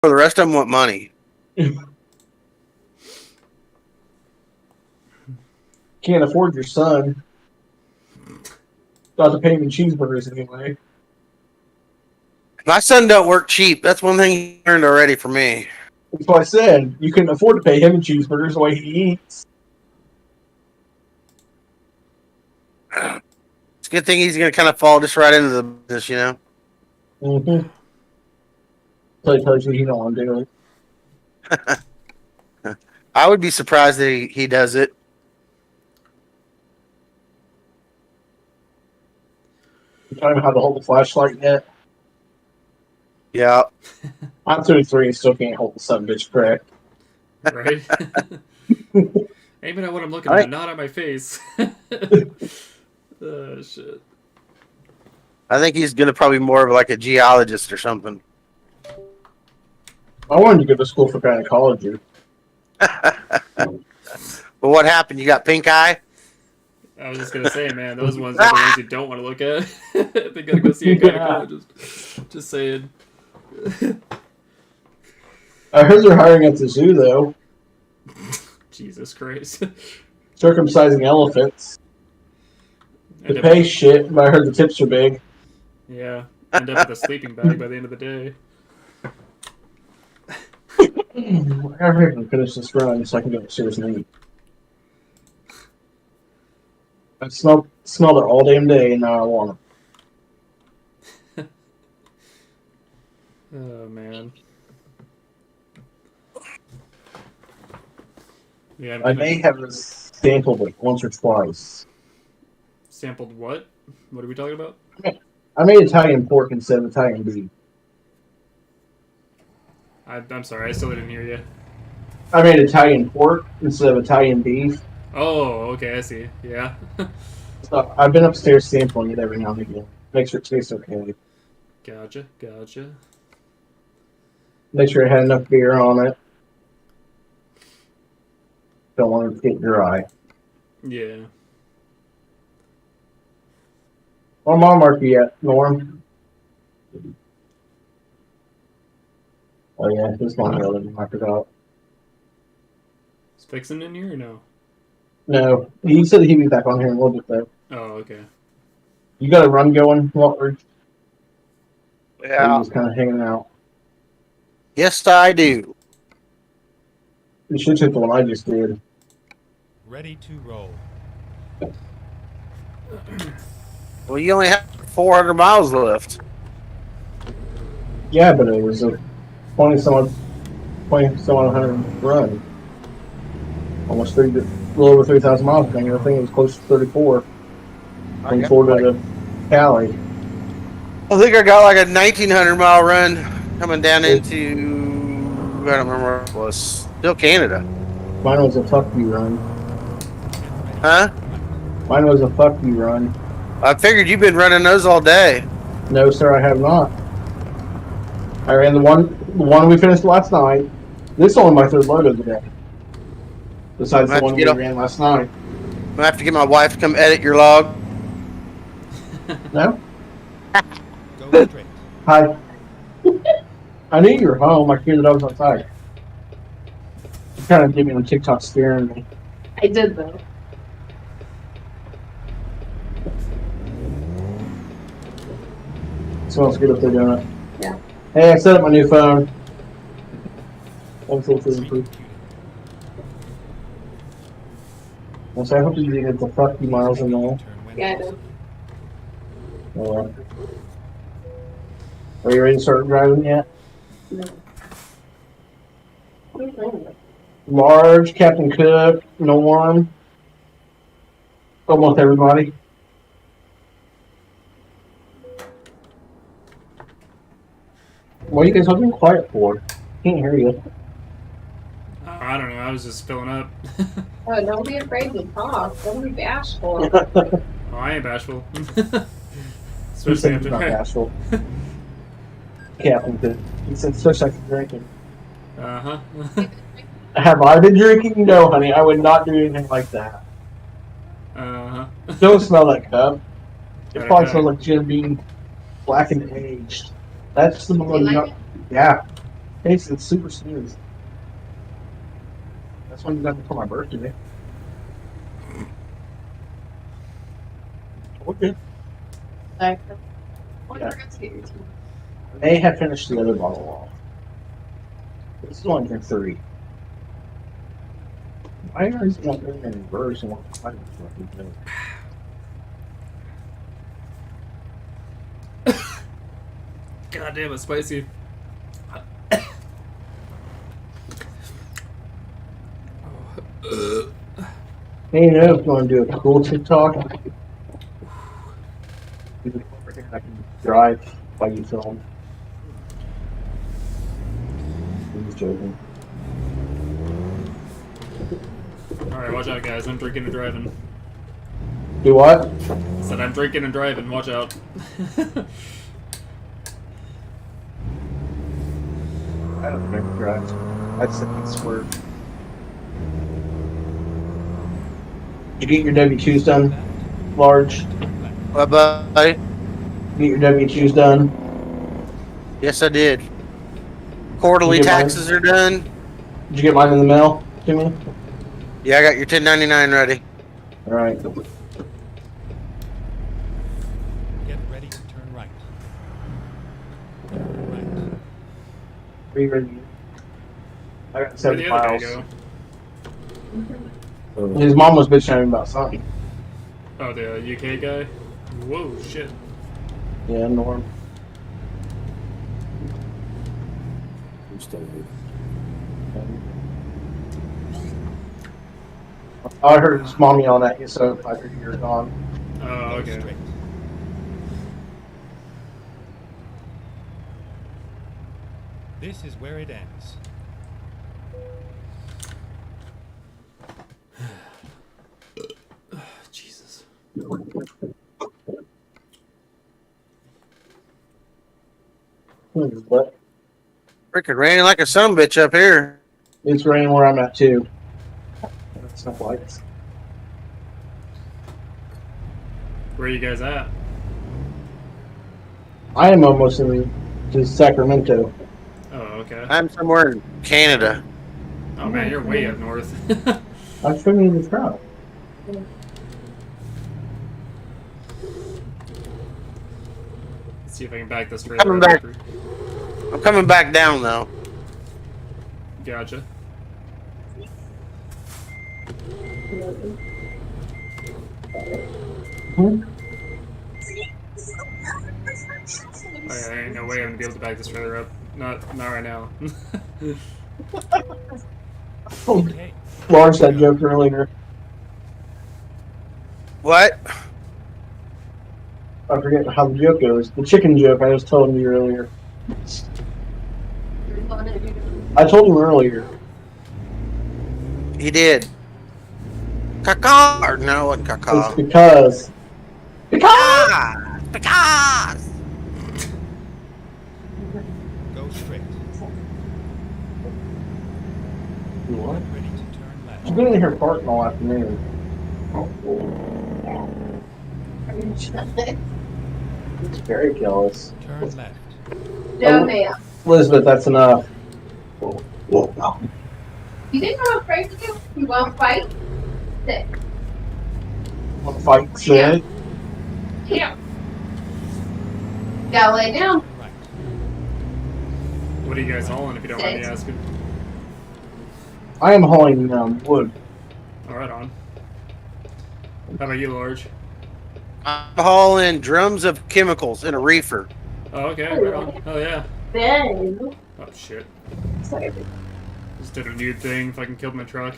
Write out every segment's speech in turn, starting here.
The rest of them want money. Can't afford your son. Got to pay him in cheeseburgers anyway. My son don't work cheap. That's one thing he learned already from me. That's what I said. You couldn't afford to pay him in cheeseburgers the way he eats. It's a good thing he's going to kind of fall just right into the business, you know? Mm-hmm. So he tells you he don't want to do it. I would be surprised that he does it. You taught him how to hold the flashlight yet? Yeah. I'm 33 and still can't hold the son bitch correct. Right? Aiming at what I'm looking at, not at my face. Oh, shit. I think he's going to probably be more of like a geologist or something. I wanted to go to school for gynecology. But what happened? You got pink eye? I was just gonna say, man, those ones are the ones you don't want to look at. They gotta go see a gynecologist. Just saying. I heard they're hiring at the zoo, though. Jesus Christ. Circumcising elephants. The pay shit, but I heard the tips are big. Yeah. End up with a sleeping bag by the end of the day. I gotta finish this run so I can get a serious need. I smelled it all damn day, and now I want them. Oh, man. Yeah, I may have sampled it once or twice. Sampled what? What are we talking about? I made Italian pork instead of Italian beef. I'm sorry, I still didn't hear you. I made Italian pork instead of Italian beef. Oh, okay, I see. Yeah. So I've been upstairs sampling it every now and again. Make sure it tastes okay. Gotcha. Make sure it had enough beer on it. Don't want it to get dry. Yeah. What mom mark you at, Norm? Oh yeah, this one the other I forgot. Is Fixin' in here or no? No, he said he'd be back on here in a little bit though. Oh, okay. You got a run going, Walter? Yeah. Just kind of hanging out. Yes, I do. You should take the one I just did. Ready to roll. Well, you only have 400 miles left. Yeah, but it was a 20-some odd run. Almost a little over 3,000 miles. I think it was close to 34. From Florida to Cali. I think I got like a 1,900 mile run coming down into, I don't remember where it was. Still Canada. Mine was a fuck you run. Huh? Mine was a fuck you run. I figured you've been running those all day. No, sir, I have not. I ran the one we finished last night. This is only my third load of the day. Besides the one we ran last night. I'm gonna have to get my wife to come edit your log. No? Go straight. Hi. I knew you were home. I figured I was outside. You kind of did me on TikTok scaring me. I did though. Smells good up there, doing it. Yeah. Hey, I set up my new phone. Hopefully it's improved. So I hope you didn't get the fuck you miles in there. Yeah, I did. Alright. Are you ready to start driving yet? No. What are you playing with? Large, Captain Cook, Norm. Almost everybody. What are you guys all being quiet for? Can't hear you. I don't know, I was just filling up. Oh, don't be afraid to talk. Don't be bashful. Oh, I ain't bashful. Especially after not bashful. Captain Cook. He said, especially after drinking. Uh-huh. Have I been drinking? No, honey. I would not do anything like that. Uh-huh. Don't smell that cup. It probably Okay. smells like Jim Beam black and aged. That's the one. You like it? Yeah. Tastes it's super smooth. That's when you got it for my birthday. Okay. Like, Yeah. I may have finished the other bottle off. This is only for 3. Why are you not doing in reverse and what kind of fucking thing? God damn, it's spicy. Hey, you know, if you want to do a cool TikTok, I can drive while you film. I'm just joking. Alright, watch out, guys. I'm drinking and driving. Do what? I said I'm drinking and driving. Watch out. I don't drink and drive. That's the swerve. You get your W-2s done, Large? Bye-bye. Get your W-2s done? Yes, I did. Quarterly You get mine? taxes are done. Did you get mine in the mail to me? Yeah, I got your 1099 ready. Alright. Get ready to turn right. Right. Are you ready? I got Where'd 7 the other guy miles. go? His mom was bitching at him about something. Oh, the UK guy? Whoa, shit. Yeah, Norm. I heard his mom yelling at you, so I figured you were gone. Oh, Go okay. straight. This is where it ends. Jesus. What? Freaking raining like a sumbitch up here. It's raining where I'm at too. That's not lights. Where are you guys at? I am almost in to Sacramento. Oh, okay. I'm somewhere in Canada. Oh man, you're way up north. I'm swimming in the crowd. Let's see if I can back this trailer. Coming up. back. I'm coming back down though. Gotcha. Hmm? Oh, yeah, there ain't no way I'm gonna be able to back this trailer up. Not right now. Okay. Large that joke earlier. What? I forget how the joke goes. The chicken joke I was telling you earlier. I told him earlier. He did. Caca. Or no, it wasn't It's caca. because. Because. Go straight. What? Ready to turn left. She's been in here parking all afternoon. It's very jealous. Turn left. No, ma'am. Elizabeth, that's enough. You think I'm afraid to do? You won't fight? Sit. Want to fight? Sit. Yeah. Gotta lay down. Right. What are you guys hauling, if you don't mind me asking? I am hauling wood. All right, on. How about you, Large? I'm hauling drums of chemicals in a reefer. Oh, okay. Right on. Oh, yeah. Ben. Oh, shit. Sorry. Just did a nude thing. If I can kill my truck.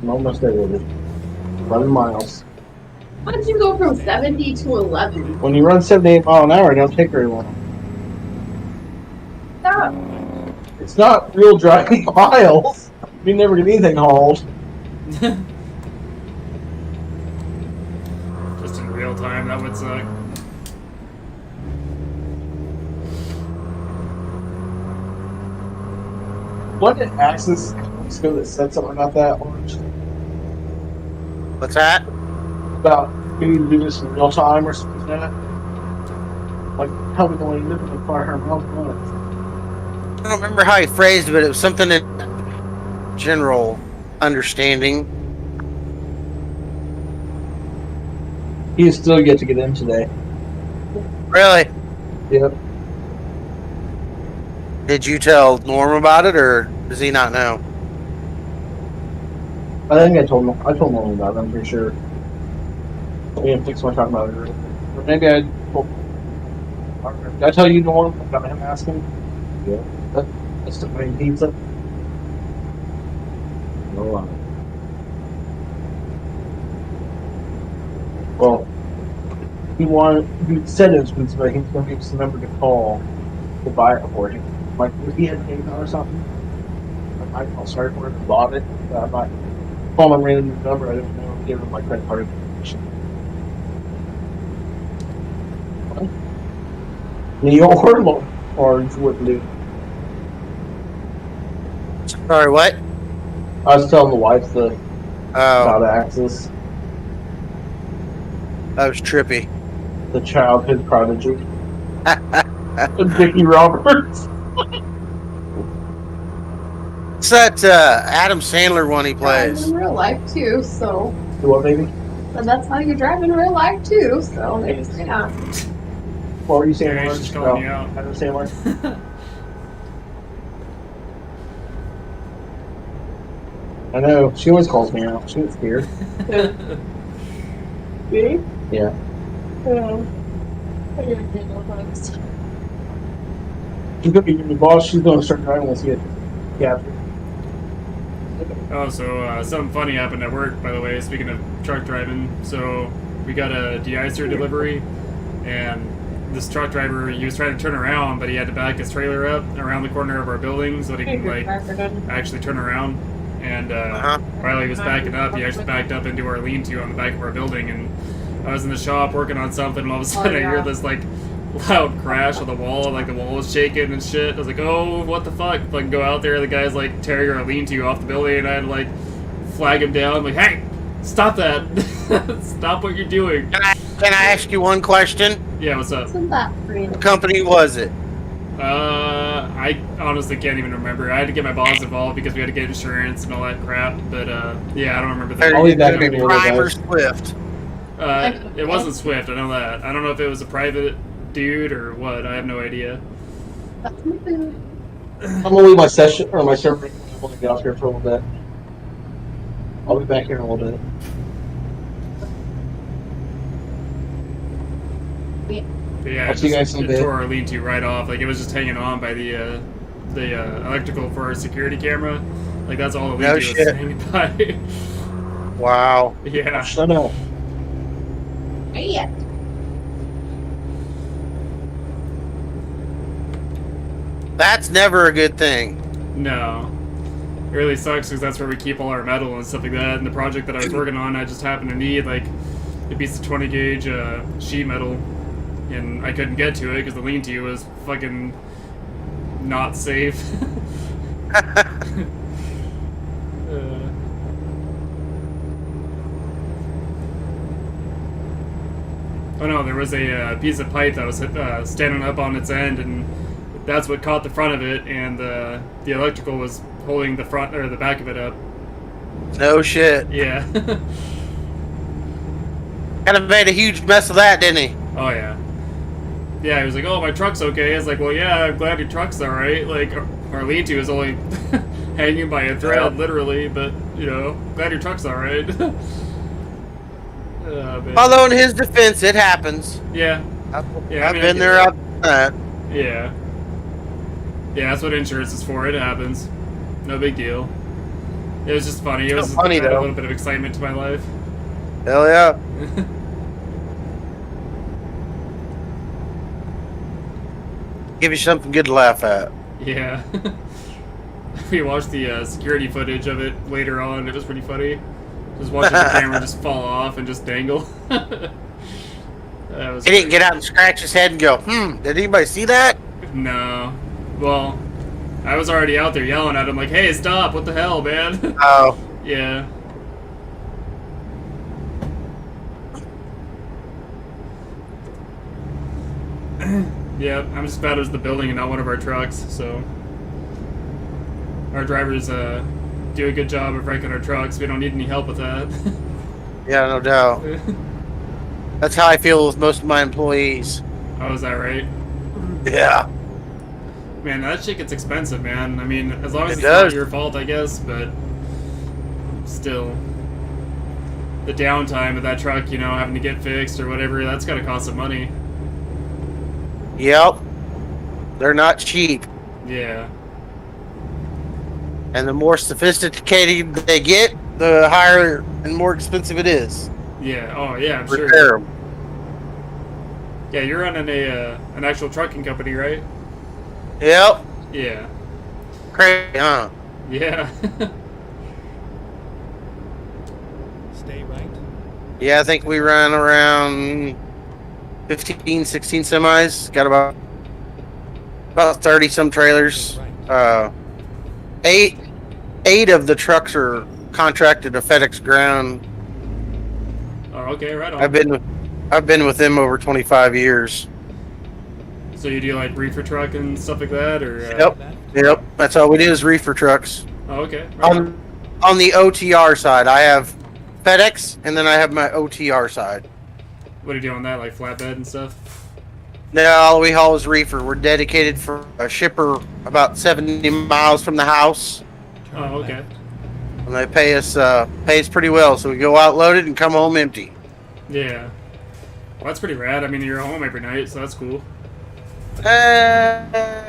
I'm almost there with it. 11 miles. Why did you go from 70 to 11? When you run 78 mile an hour, it don't take very long. Stop. It's not real driving miles. You never get anything hauled. Just in real time, that would suck. What did Axis that said something about that? Orange? What's that? About We need to do this in real time or something like that. Like, tell me the way you live in the car, her mouth runs. I don't remember how he phrased it, but it was something in general understanding. He is still yet to get in today. Really? Yep. Did you tell Norm about it, or does he not know? I think I told him about it, I'm pretty sure. We didn't fix what I talked about it earlier. Or maybe I told. Did I tell you the one about him asking? Yeah. That's the main pizza. No. Well, he said it was pizza, but he's going to give us the number to call to buy it for him. Like, if he had PayPal or something, I'll start for it and bought it. I might call him random number. I don't know. Give him my credit card information. New York Orange wouldn't do. Sorry, what? I was telling the wife Oh, about Axis, that was trippy. the childhood prodigy, Dickie Roberts. It's that Adam Sandler one he Drive plays. in real life too, so Do what, baby? and that's how you drive in real life too. So yeah. What were you saying? Yeah, Orange? she's calling you out. Adam Sandler. I know. She always calls me out. She gets scared. See? Yeah. She's gonna be your boss. She's gonna start driving once you get captured. Oh, so something funny happened at work, by the way, speaking of truck driving. So we got a de-icer delivery, and this truck driver, he was trying to turn around, but he had to back his trailer up around the corner of our building so that he can, like, actually turn around. And while he was backing up, he actually backed up into our lean-to on the back of our building, and I was in the shop working on something, and all of a sudden I hear this, like, loud crash on the wall, like the wall was shaking and shit. I was like, oh, what the fuck? Like, go out there, the guy's like tearing our lean-to off the building, and I had to like flag him down, like, hey, stop that. Stop what you're doing. Can I ask you one question? Yeah, what's up? Isn't that free? What company was it? I honestly can't even remember. I had to get my boss involved because we had to get insurance and all that crap, but yeah, I don't remember I'll be back the in a Prime or guys. Swift? It wasn't Swift, I know that. I don't know if it was a private dude or what. I have no idea. That's my food. I'm gonna leave my session or my server. I'm gonna get off here for a little bit. I'll be back here in a little bit. But yeah, I'll see you guys in a it bit. tore our lean-to right off. Like, it was just hanging on by the electrical for our security camera. Like, that's all the No lean-to was shit. hanging by. Wow. Yeah. Shut up. Yeah. That's never a good thing. No. It really sucks because that's where we keep all our metal and stuff like that. And the project that I was working on, I just happened to need, like, a piece of 20 gauge sheet metal. And I couldn't get to it because the lean-to was fucking not safe. Oh no, there was a piece of pipe that was standing up on its end, and that's what caught the front of it, and the electrical was holding the front or the back of it up. No shit. Yeah. Kind of made a huge mess of that, didn't he? Oh yeah. Yeah, he was like, "Oh, my truck's okay." I was like, "Well, yeah, I'm glad your truck's all right." Like, our lean-to is only hanging by a thread, literally, but you know, glad your truck's all right. Man. Although in his defense, it happens. Yeah. I've Yeah, I mean, been there. I've done that. Yeah. Yeah, that's what insurance is for. It happens. No big deal. It was just funny. It was just funny, add a though. little bit of excitement to my life. Hell yeah. Give you something good to laugh at. Yeah. We watched the security footage of it later on. It was pretty funny. Just watching the camera just fall off and just dangle. That was He didn't get out and scratch his head and go, did anybody see that? No. Well, I was already out there yelling at him like, "Hey, stop! What the hell, man?" Oh. Yeah. Yeah, I'm just bad as the building and not one of our trucks, so our drivers do a good job of wrecking our trucks. We don't need any help with that. Yeah, no doubt. That's how I feel with most of my employees. Oh, is that right? Yeah. Man, that shit gets expensive, man. I mean, as long as It it's not does. your fault, I guess, but still. The downtime of that truck, you know, having to get fixed or whatever, that's gotta cost some money. Yep. They're not cheap. Yeah. And the more sophisticated they get, the higher and more expensive it is. Yeah. Oh, yeah, I'm to sure. repair 'em. Yeah, you're running an actual trucking company, right? Yep. Yeah. Crazy, huh? Yeah. Stay right. Yeah, I think we run around 15, 16 semis. Got about 30 some trailers. Eight of the trucks are contracted to FedEx Ground. Oh, okay, right on. I've been with them over 25 years. So you do like reefer truck and stuff like that, or? Yep. Yep. That's all we do is reefer trucks. Oh, okay. Right on. On the OTR side, I have FedEx, and then I have my OTR side. What do you do on that, like flatbed and stuff? No, all we haul is reefer. We're dedicated for a shipper about 70 miles from the house, Turn Oh, okay. left. and they pay us pretty well. So we go out loaded and come home empty. Yeah. Well, that's pretty rad. I mean, you're home every night, so that's cool.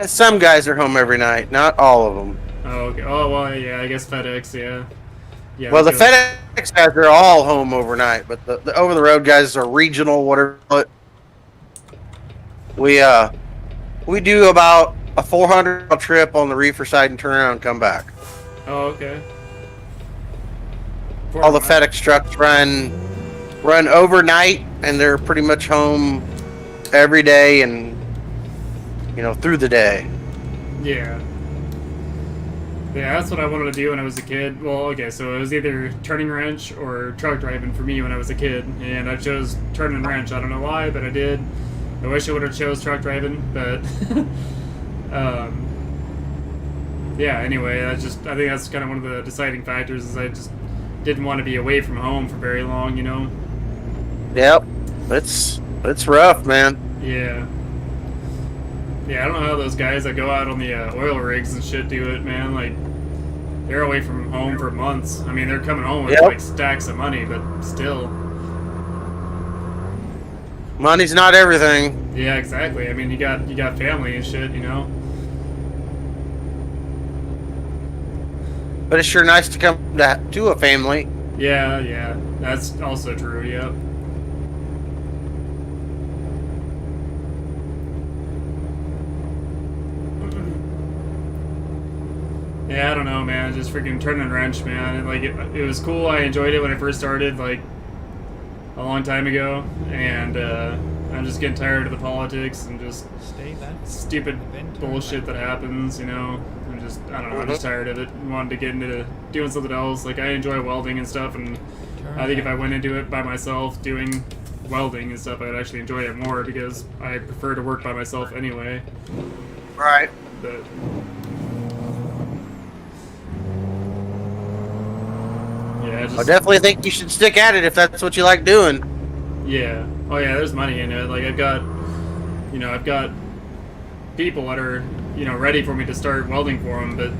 Some guys are home every night, not all of them. Oh, okay. Oh, well, yeah, I guess FedEx, yeah. Yeah. Well, the that's good. FedEx guys are all home overnight, but the over-the-road guys are regional, whatever. But we do about a 400 trip on the reefer side and turn around and come back. Oh, okay. All the FedEx trucks run overnight, and they're pretty much home every day and through the day. Yeah. Yeah, that's what I wanted to do when I was a kid. Well, okay, so it was either turning wrench or truck driving for me when I was a kid, and I chose turning wrench. I don't know why, but I did. I wish I would have chose truck driving, but yeah. Anyway, I think that's kind of one of the deciding factors. Is I just didn't want to be away from home for very long, you know. Yep, it's rough, man. Yeah. Yeah, I don't know how those guys that go out on the oil rigs and shit do it, man. Like, they're away from home for months. I mean, they're coming home with Yep. like stacks of money, but still. Money's not everything. Yeah, exactly. I mean, you got family and shit, you know. But it's sure nice to come to a family. Yeah, that's also true. Yep. Yeah, I don't know, man. Just freaking turning wrench, man. And, like, it was cool. I enjoyed it when I first started, like, a long time ago. And I'm just getting tired of the politics and just Stay left. stupid Then turn bullshit left. that happens, you know. I don't know. I'm just tired of it. Wanted to get into doing something else. Like, I enjoy welding and stuff, and Turn I think if I left. went into it by myself doing welding and stuff, I'd actually enjoy it more because I prefer to work by myself anyway. Right. But yeah, I just definitely think you should stick at it if that's what you like doing. yeah. Oh yeah, there's money in it. Like I've got people that are ready for me to start welding for them, but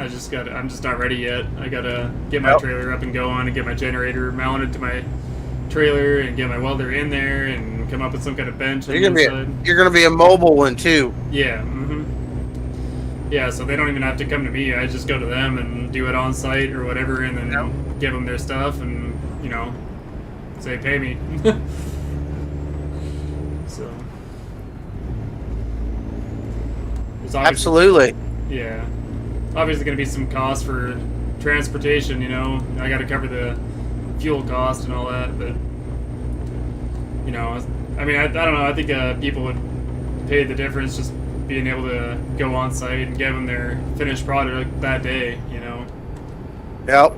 I'm just not ready yet. I gotta get my Yep. trailer up and going and get my generator mounted to my trailer and get my welder in there and come up with some kind of bench on the inside. You're gonna be a mobile one too. Yeah. Yeah, so they don't even have to come to me. I just go to them and do it on site or whatever, and then Yep. give them their stuff and say pay me. So there's Absolutely. yeah, obviously going to be some cost for transportation. I got to cover the fuel cost and all that, but I mean, I don't know. I think people would pay the difference just being able to go on site and give them their finished product that day. Yep.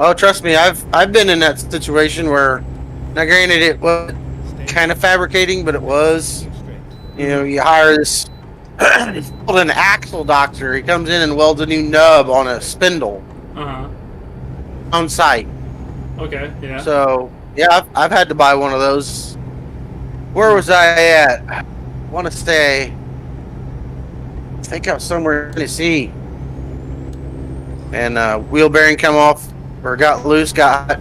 Oh, trust me, I've been in that situation where, now granted, it was Stay kind of fabricating, but it was. Keep straight. You know, you hire this called an axle doctor. He comes in and welds a new nub on a spindle Uh-huh. on site. Okay, yeah. So yeah, I've had to buy one of those. Where was I at? I want to say. I think I was somewhere in Tennessee. And wheel bearing come off or got loose, got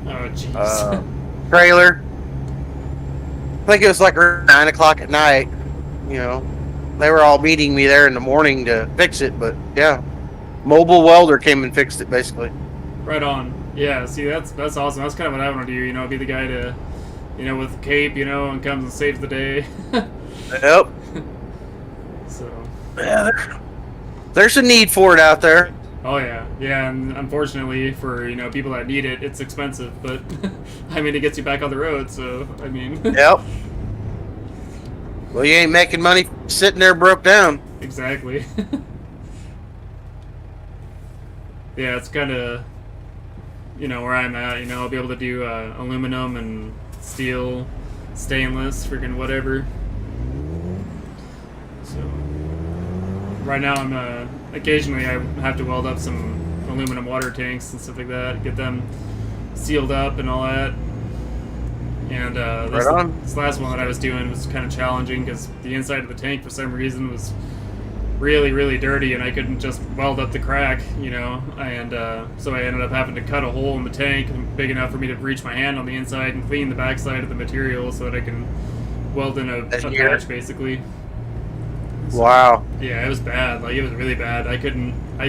Oh, jeez. trailer. I think it was like around 9 o'clock at night. You know, they were all meeting me there in the morning to fix it, but yeah, mobile welder came and fixed it basically. Right on. Yeah, see, that's awesome. That's kind of what I want to do, you know, be the guy to, you know, with cape, you know, and comes and saves the day. Yep. So. Yeah, there's a need for it out there. Oh yeah, yeah, and unfortunately for, you know, people that need it, it's expensive, but I mean, it gets you back on the road, so I mean. Yep. Well, you ain't making money sitting there broke down. Exactly. Yeah, it's kind of, you know, where I'm at. You know, I'll be able to do aluminum and steel, stainless, freaking whatever. So right now I'm occasionally I have to weld up some aluminum water tanks and stuff like that, get them sealed up and all that. And this last one that I was doing was kind of challenging because the inside of the tank for some reason was really, really dirty, and I couldn't just weld up the crack, you know. And so I ended up having to cut a hole in the tank big enough for me to reach my hand on the inside and clean the backside of the material so that I can weld in a patch, basically. Wow. Yeah, it was bad. Like, it was really bad. I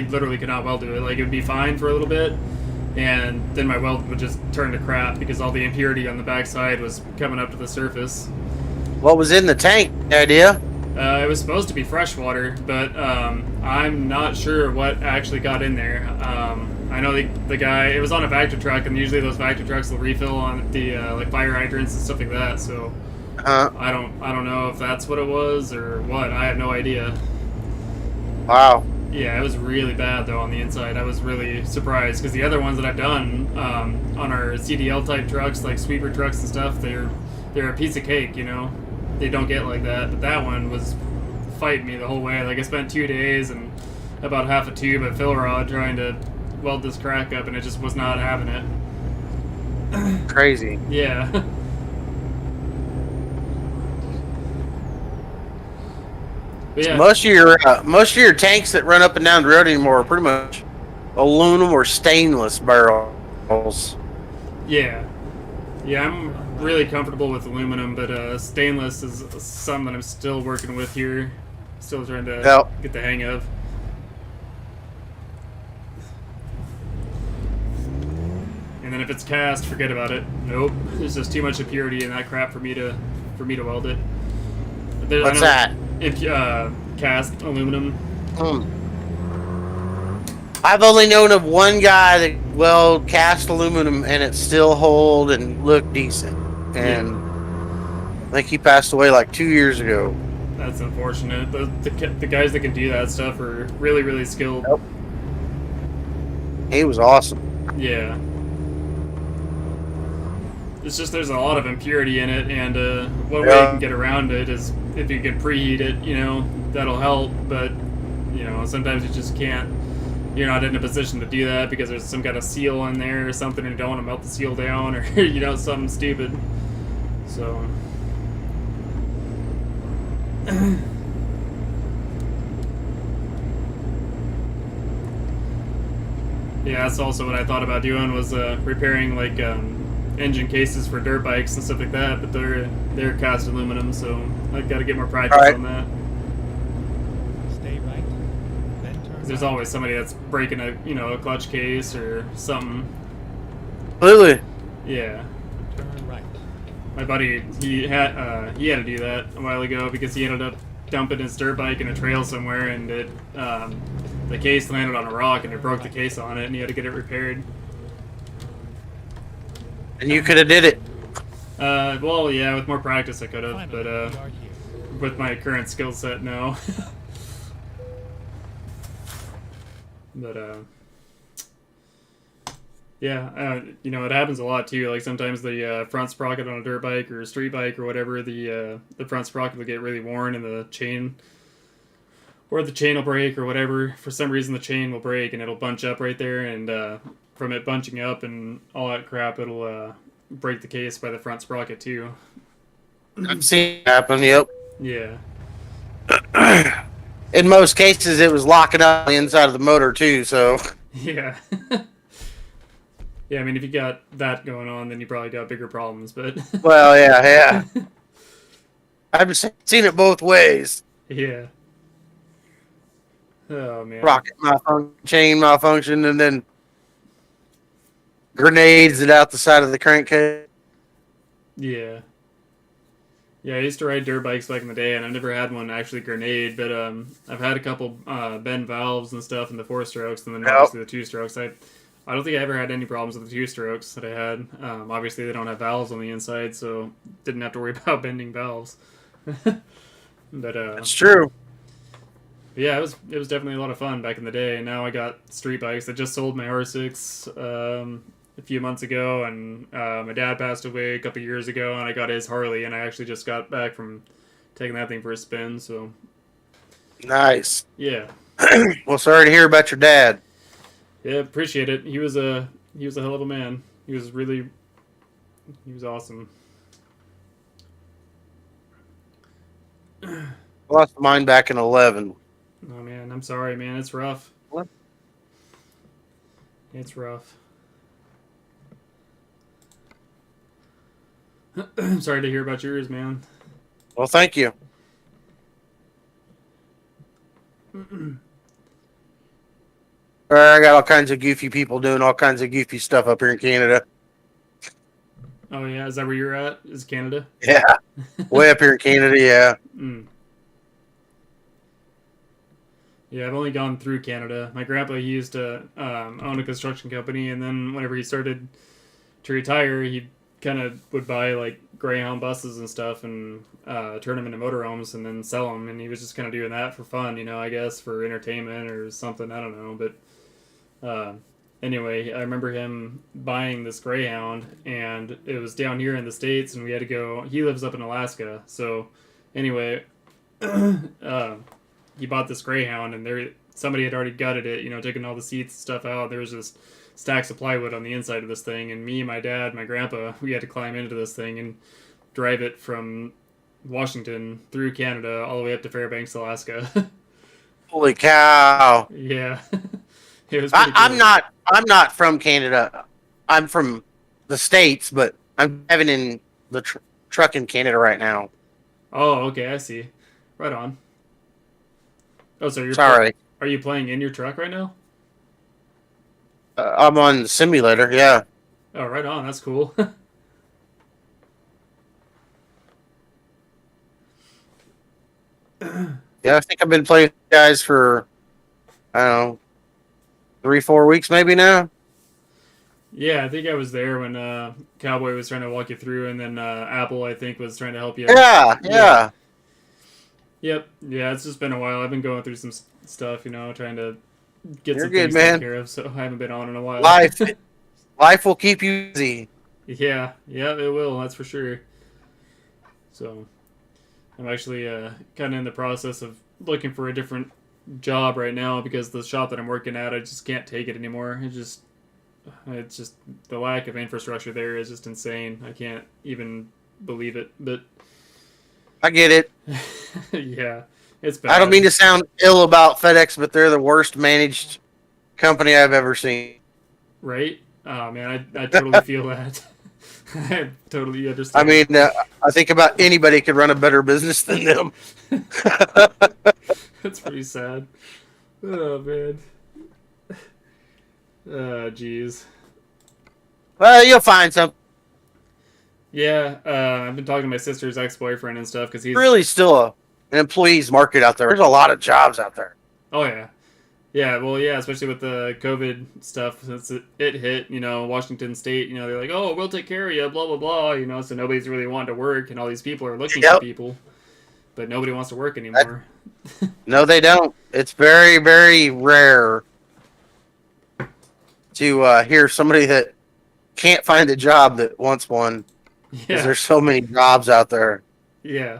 literally could not weld to it. Like, it would be fine for a little bit, and then my weld would just turn to crap because all the impurity on the backside was coming up to the surface. What was in the tank? Any idea? It was supposed to be fresh water, but I'm not sure what actually got in there. I know the guy, it was on a Vector truck, and usually those Vector trucks will refill on the like fire hydrants and stuff like that. So I don't know if that's what it was or what. I have no idea. Wow. Yeah, it was really bad though on the inside. I was really surprised because the other ones that I've done on our CDL type trucks, like sweeper trucks and stuff, they're a piece of cake, you know. They don't get like that, but that one was fighting me the whole way. Like, I spent 2 days and about half a tube of fill rod trying to weld this crack up, and it just was not having it. Crazy. Yeah. But yeah. Most of your tanks that run up and down the road anymore are pretty much aluminum or stainless barrels. Yeah. Yeah, I'm really comfortable with aluminum, but stainless is something that I'm still working with here. Still trying to get the hang of. And then if it's cast, forget about it. Nope. There's just too much impurity in that crap for me to weld it. What's that? Cast aluminum. I've only known of one guy that weld cast aluminum and it still hold and look decent. And I think he passed away like 2 years ago. That's unfortunate. The guys that can do that stuff are really, really skilled. Yep. He was awesome. Yeah. It's just there's a lot of impurity in it, and one way you can get around it is if you can preheat it, you know, that'll help. But, you know, sometimes you just can't. You're not in a position to do that because there's some kind of seal in there or something, and you don't want to melt the seal down or, you know, something stupid. So. Yeah, that's also what I thought about doing was repairing like engine cases for dirt bikes and stuff like that, but they're cast aluminum, so I've got to get more practice on that. Stay right, then turn There's right. always somebody that's breaking a clutch case or something. Absolutely. Yeah. Turn right. My buddy, he had to do that a while ago because he ended up dumping his dirt bike in a trail somewhere, and it the case landed on a rock and it broke the case on it, and he had to get it repaired. And you could have did it. Well, yeah, with more practice I could have, Finally, but we are here. with my current skill set, no. But Yeah, it happens a lot too. Like sometimes the front sprocket on a dirt bike or a street bike or whatever, the front sprocket will get really worn and the chain will break or whatever. For some reason, the chain will break and it'll bunch up right there, and from it bunching up and all that crap, it'll break the case by the front sprocket too. I've seen it happen. Yep. Yeah. In most cases, it was locking up the inside of the motor too. So Yeah. Yeah, I mean, if you got that going on, then you probably got bigger problems. But well, yeah. I've seen it both ways. yeah. Oh man. Rocket malfunction, chain malfunction, and then grenades it out the side of the crankcase. Yeah. Yeah, I used to ride dirt bikes back in the day, and I've never had one actually grenade, but I've had a couple bend valves and stuff in the 4-strokes, and then obviously the 2-strokes. I don't think I ever had any problems with the 2-strokes that I had. Obviously, they don't have valves on the inside, so didn't have to worry about bending valves. But That's true. yeah, it was definitely a lot of fun back in the day. And now I got street bikes. I just sold my R6 a few months ago, and my dad passed away a couple years ago, and I got his Harley, and I actually just got back from taking that thing for a spin. So Nice. yeah, Well, sorry to hear about your dad. yeah, appreciate it. He was a hell of a man. He was awesome. Lost mine back in 11. Oh man, I'm sorry, man. It's rough. What? It's rough. Sorry to hear about yours, man. Well, thank you. I got all kinds of goofy people doing all kinds of goofy stuff up here in Canada. Oh yeah, is that where you're at? Is Canada? Yeah, way up here in Canada. Yeah. Mm. Yeah, I've only gone through Canada. My grandpa, he used to own a construction company, and then whenever he started to retire, he kind of would buy like Greyhound buses and stuff and turn them into motorhomes and then sell them. And he was just kind of doing that for fun, I guess for entertainment or something. I don't know, but anyway, I remember him buying this Greyhound, and it was down here in the States, and we had to go. He lives up in Alaska, so anyway. He bought this Greyhound, and somebody had already gutted it, taking all the seats and stuff out. There was just stacks of plywood on the inside of this thing, and me, my dad, my grandpa, we had to climb into this thing and drive it from Washington through Canada all the way up to Fairbanks, Alaska. Holy cow! Yeah, it was. Pretty I'm cool. I'm not from Canada. I'm from the States, but I'm driving in the truck in Canada right now. Oh, okay, I see. Right on. Oh, so you're Sorry. Are you playing in your truck right now? I'm on the simulator. Yeah. Oh, right on. That's cool. Yeah, I think I've been playing with you guys for, I don't know, 3-4 weeks maybe now. Yeah, I think I was there when Cowboy was trying to walk you through, and then Apple, I think, was trying to help you. Yeah. Yep. Yeah, it's just been a while. I've been going through some stuff, trying to get You're some good, things man. taken care of, so I haven't been on in a while. Life will keep you busy. Yeah, it will, that's for sure. So, I'm actually kind of in the process of looking for a different job right now because the shop that I'm working at, I just can't take it anymore. It's just the lack of infrastructure there is just insane. I can't even believe it, but I get it. yeah, it's bad. I don't mean to sound ill about FedEx, but they're the worst managed company I've ever seen. Right? Oh man, I totally feel that. I totally understand. I mean, I think about anybody could run a better business than them. That's pretty sad. Oh man. Oh jeez. Well, you'll find something. Yeah, I've been talking to my sister's ex-boyfriend and stuff because he's Really still an employee's market out there. There's a lot of jobs out there. Oh yeah. Yeah, well, yeah, especially with the COVID stuff, since it hit, Washington State, they're like, oh, we'll take care of you, blah, blah, blah, so nobody's really wanting to work, and all these people are looking for people, but nobody wants to work anymore. No, they don't. It's very, very rare to hear somebody that can't find a job that wants one because Yeah. there's so many jobs out there. Yeah.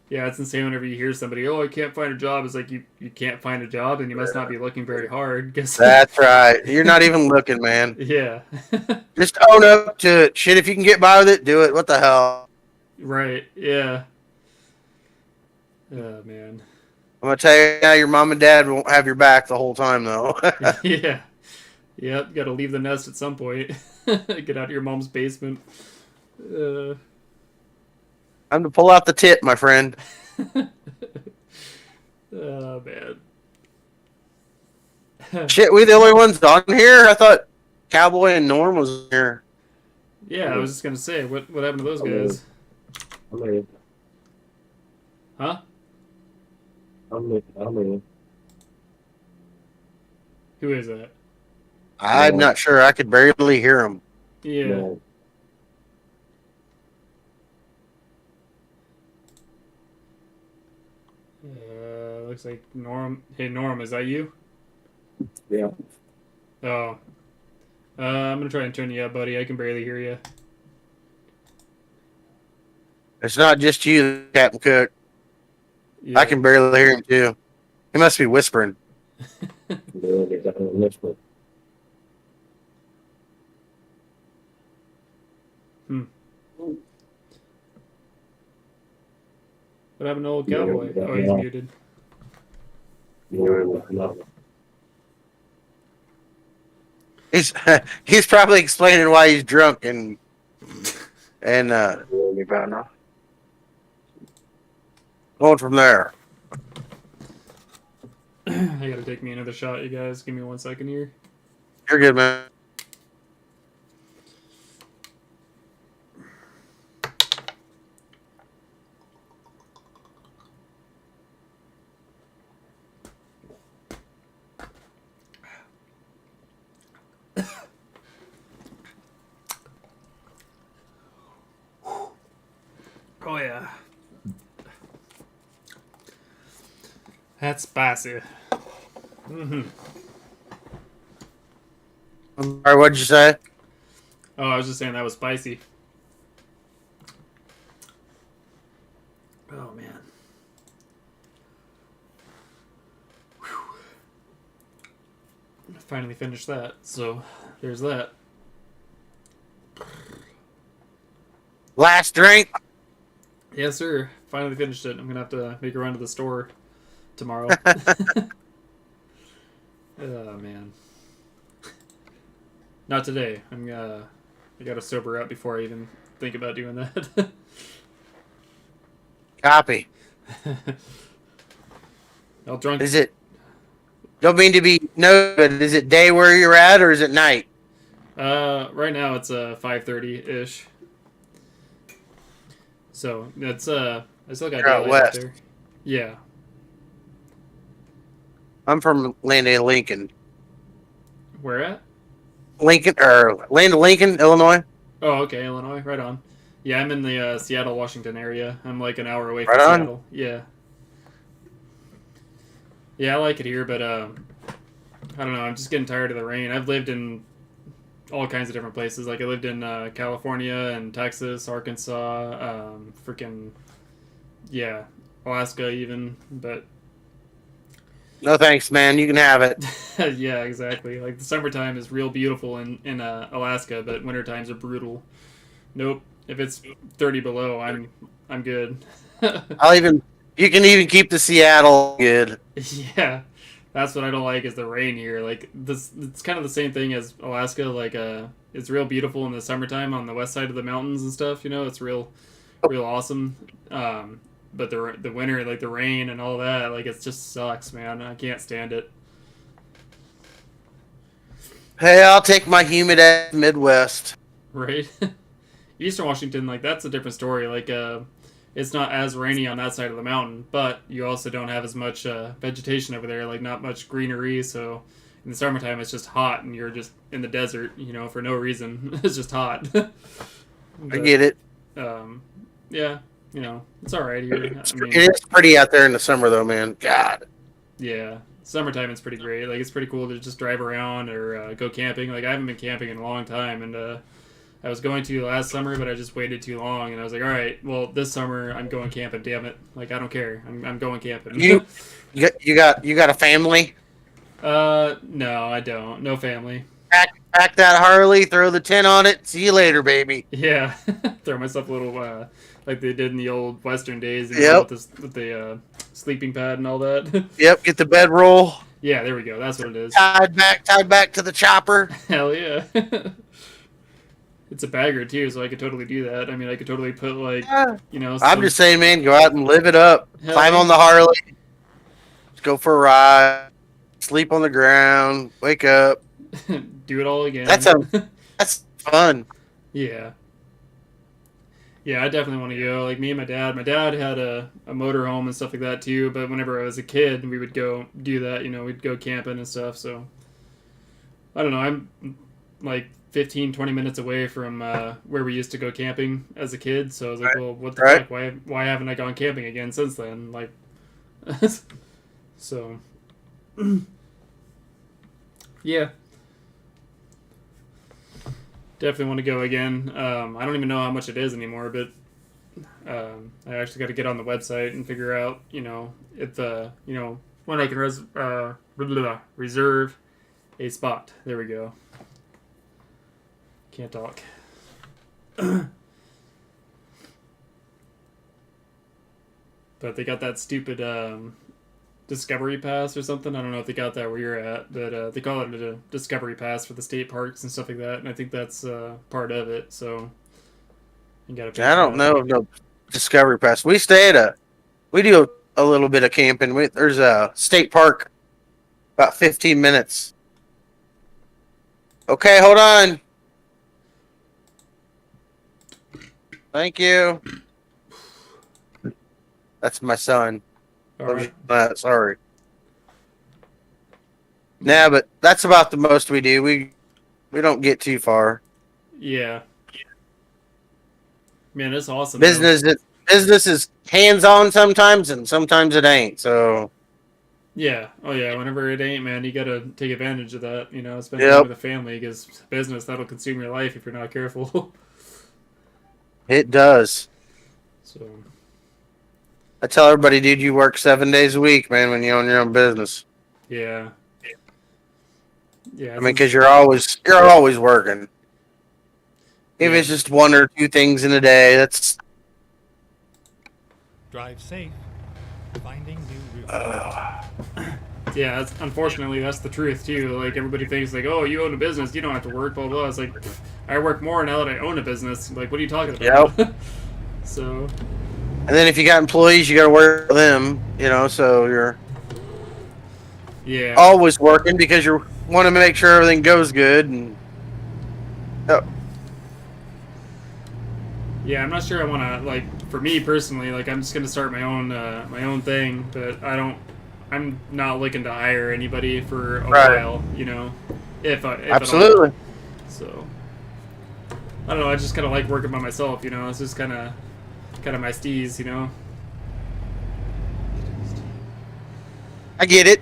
Yeah, it's insane whenever you hear somebody, oh, I can't find a job. It's like you can't find a job and you must not be looking very hard. Guess That's right. You're not even looking, man. yeah. Just own up to it. Shit, if you can get by with it, do it. What the hell? Right. Yeah. Oh man. I'm gonna tell you now, your mom and dad won't have your back the whole time, though. Yeah. Yep. Got to leave the nest at some point. Get out of your mom's basement. Time to pull out the tit, my friend. Oh man. Shit, we the only ones on here? I thought Cowboy and Norm was here. Yeah, I was just gonna say, what happened to those guys? Huh? Who is that? I'm not sure. I could barely hear him. Yeah. Looks like Norm. Hey, Norm, is that you? Yeah. Oh. I'm gonna try and turn you up, buddy. I can barely hear you. It's not just you, Captain Cook. Yeah. I can barely hear him, too. He must be whispering. What happened to old cowboy? Oh, he's muted. He's probably explaining why he's drunk and going from there. I gotta take me another shot, you guys. Give me 1 second here. You're good, man. Oh yeah. That's spicy. Mm-hmm. All right, what'd you say? Oh, I was just saying that was spicy. Oh man. Whew. Finally finished that, so there's that. Last drink. Yes, sir. Finally finished it. I'm gonna have to make a run to the store tomorrow. Oh man. Not today. I gotta sober up before I even think about doing that. Copy. I'll drunk. Is it? Don't mean to be but is it day where you're at or is it night? Right now it's 5:30 ish. So that's I still got You're out daylight west. up there. Yeah. I'm from Land of Lincoln. Where at? Land of Lincoln, Illinois. Oh, okay, Illinois. Right on. Yeah, I'm in the Seattle, Washington area. I'm like an hour away from Right on. Seattle. Yeah. Yeah, I like it here, but I don't know. I'm just getting tired of the rain. I've lived in all kinds of different places. Like I lived in California and Texas, Arkansas, freaking yeah, Alaska even. But No thanks, man. You can have it. yeah, exactly. Like the summertime is real beautiful in Alaska, but winter times are brutal. Nope. If it's 30 below, I'm good. You can even keep the Seattle good. Yeah, that's what I don't like is the rain here. Like this, it's kind of the same thing as Alaska. Like it's real beautiful in the summertime on the west side of the mountains and stuff. You know, it's real awesome. But the winter, like the rain and all that, like it just sucks, man. I can't stand it. Hey, I'll take my humid ass Midwest. Right? Eastern Washington, like that's a different story. Like it's not as rainy on that side of the mountain, but you also don't have as much vegetation over there, like not much greenery. So in the summertime, it's just hot, and you're just in the desert, you know, for no reason. It's just hot. I get it. Yeah, you know, it's all right here. I mean, It is pretty out there in the summer, though, man. God. yeah, summertime it's pretty great. Like it's pretty cool to just drive around or go camping. Like I haven't been camping in a long time, and I was going to last summer, but I just waited too long, and I was like, all right, well this summer I'm going camping. Damn it! Like I don't care. I'm going camping. You got a family? No, I don't. No family. Pack that Harley, throw the tent on it. See you later, baby. Yeah, throw myself a little like they did in the old Western days. You Yep. know, with the sleeping pad and all that. Yep, get the bedroll. Yeah, there we go. That's what it is. Tied back to the chopper. Hell yeah. It's a bagger too, so I could totally do that. I mean, I could totally put like, you know. I'm just saying, man, go out and live it up. Hell Climb yeah. on the Harley. Just go for a ride. Sleep on the ground. Wake up. do it all again. That's fun. Yeah. Yeah, I definitely want to go. Like me and my dad. My dad had a motorhome and stuff like that too. But whenever I was a kid, we would go do that. You know, we'd go camping and stuff. So I don't know. I'm like 15, 20 minutes away from where we used to go camping as a kid. So I was like, well, what the Right. fuck? Why haven't I gone camping again since then? Like, so yeah. Definitely want to go again. I don't even know how much it is anymore, but I actually got to get on the website and figure out, you know, if you know, when I can reserve a spot. There we go. Can't talk. But they got that stupid Discovery Pass or something. I don't know if they got that where you're at, but they call it a Discovery Pass for the state parks and stuff like that, and I think that's part of it. So you got to. I don't know of no Discovery Pass. We do a little bit of camping. There's a state park about 15 minutes. Okay, hold on. Thank you. That's my son. All right. Sorry. Nah, but that's about the most we do. We don't get too far. Yeah. Man, it's awesome. though. Business is hands-on sometimes, and sometimes it ain't. So Yeah. Oh yeah. Whenever it ain't, man, you gotta take advantage of that. You know, spend Yep. time with the family because business that'll consume your life if you're not careful. it does. So I tell everybody, dude, you work 7 days a week, man, when you own your own business. yeah. Yeah. I mean, because you're always working. If Yeah. it's just one or two things in a day, that's Drive safe. Finding new routes. Yeah, unfortunately, that's the truth too. Like everybody thinks, like, oh, you own a business, you don't have to work, blah blah. It's like, I work more now that I own a business. Like, what are you talking about? Yep. So, and then if you got employees, you got to work for them. You know, so you're yeah, always working because you want to make sure everything goes good. And yeah. I'm not sure I want to like. For me personally, like, I'm just gonna start my own thing, but I'm not looking to hire anybody for a Right. while. You know, if at all. absolutely. So, I don't know. I just kind of like working by myself. You know, it's just kind of my steez. You know. I get it.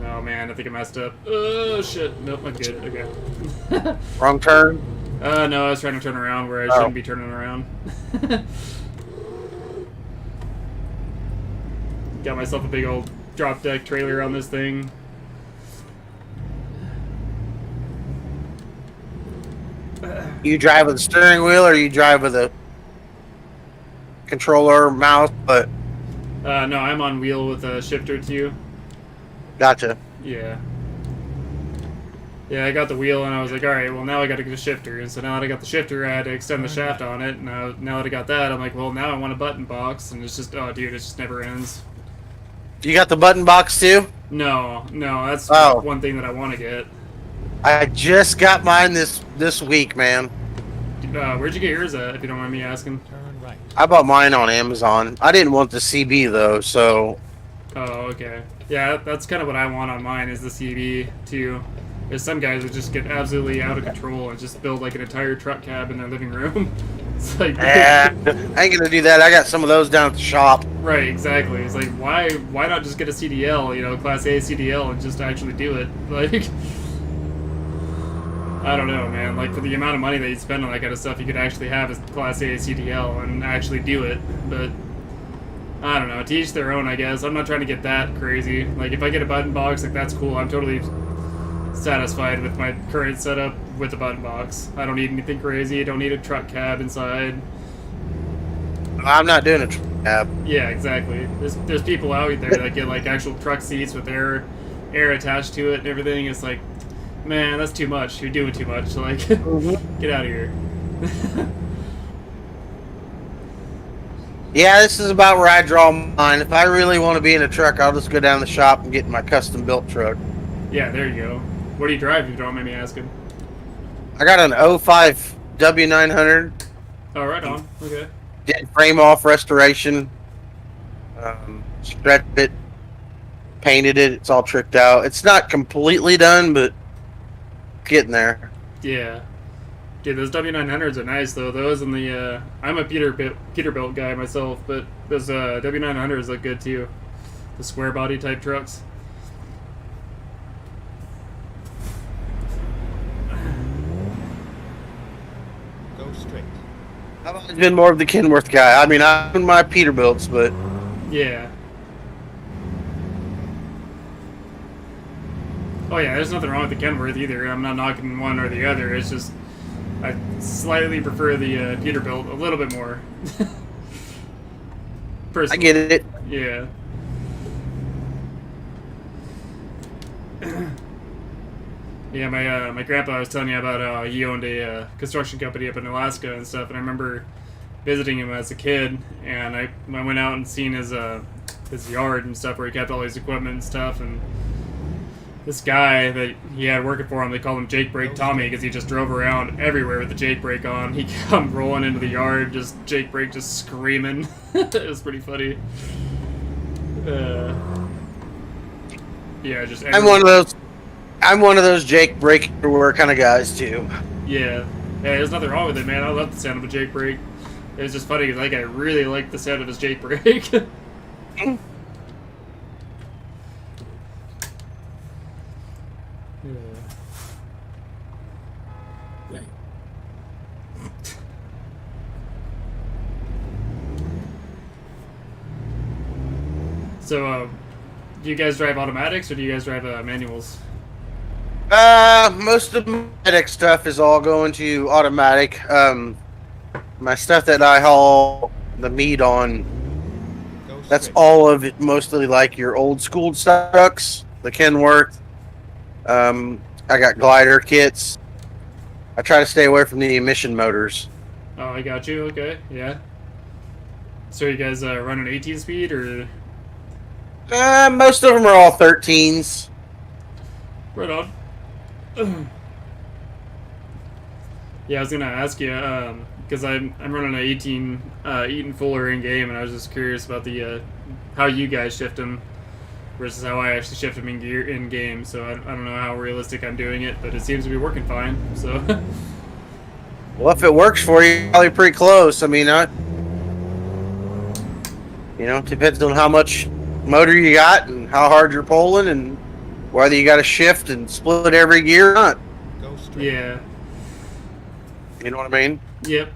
No, man, I think I messed up. Oh, shit. Nope, I'm good. Okay. Wrong turn. No, I was trying to turn around where I Oh. shouldn't be turning around. Got myself a big old drop deck trailer on this thing. You drive with the steering wheel, or you drive with a controller, mouse. But No, I'm on wheel with a shifter too. gotcha. Yeah. Yeah, I got the wheel and I was like, alright, well now I gotta get a shifter. And so now that I got the shifter, I had to extend the shaft on it. And now that I got that, I'm like, well now I want a button box. And it's just, oh dude, it just never ends. You got the button box too? No, that's Oh. one thing that I want to get. I just got mine this week, man. Where'd you get yours at, if you don't mind me asking? Turn right. I bought mine on Amazon. I didn't want the CB though, so Oh, okay. Yeah, that's kind of what I want on mine is the CB too. There's some guys that just get absolutely out of control and just build like an entire truck cab in their living room. It's like, I ain't gonna do that. I got some of those down at the shop. Right, exactly. It's like, why not just get a CDL, you know, Class A CDL, and just actually do it? Like, I don't know, man. Like, for the amount of money that you spend on that kind of stuff, you could actually have a Class A CDL and actually do it. But, I don't know. To each their own, I guess. I'm not trying to get that crazy. Like, if I get a button box, like, that's cool. I'm totally satisfied with my current setup with the button box. I don't need anything crazy. I don't need a truck cab inside. I'm not doing a cab. Yeah, exactly. There's people out there that get like actual truck seats with air attached to it and everything. It's like, man, that's too much. You're doing too much. Like, get out of here. Yeah, this is about where I draw mine. If I really want to be in a truck, I'll just go down the shop and get my custom built truck. Yeah, there you go. What do you drive, if you don't mind me asking? I got an 05 W900. Oh, right on. Okay. Did frame off restoration. Stretched it. Painted it. It's all tricked out. It's not completely done, but getting there. Yeah. Dude, those W900s are nice, though. Those and the, I'm a Peterbilt guy myself, but those W900s look good, too. The square body type trucks. Go straight. I've always been more of the Kenworth guy. I mean, I'm in my Peterbilts, but Yeah. Oh yeah, there's nothing wrong with the Kenworth either. I'm not knocking one or the other. It's just I slightly prefer the Peterbilt a little bit more. I Personally. get it. Yeah. Yeah, my grandpa was telling you about how he owned a construction company up in Alaska and stuff, and I remember visiting him as a kid, and I went out and seen his yard and stuff where he kept all his equipment and stuff, and this guy that he had working for him, they called him Jake Brake Tommy because he just drove around everywhere with the Jake Brake on. He come rolling into the yard, just Jake Brake just screaming. It was pretty funny. Yeah, just I'm one of those Jake Brake everywhere kind of guys too. Yeah, there's nothing wrong with it, man. I love the sound of a Jake Brake. It was just funny because like I really like the sound of his Jake Brake. So, do you guys drive automatics or do you guys drive manuals? Most of my medic stuff is all going to automatic. My stuff that I haul the meat on, Go that's straight. all of it, mostly like your old school trucks, the Kenworth. I got glider kits. I try to stay away from the emission motors. Oh, I got you. Okay, yeah. So you guys running 18 speed or? Most of them are all 13s. Right on. Yeah, I was gonna ask you because I'm running an 18 Eaton Fuller in game, and I was just curious about the how you guys shift them versus how I actually shift them in game. So I don't know how realistic I'm doing it, but it seems to be working fine. So Well, if it works for you, probably pretty close. I mean, depends on how much motor you got and how hard you're pulling and whether you got to shift and split every gear or not. Go straight. yeah, You know what I mean? yep.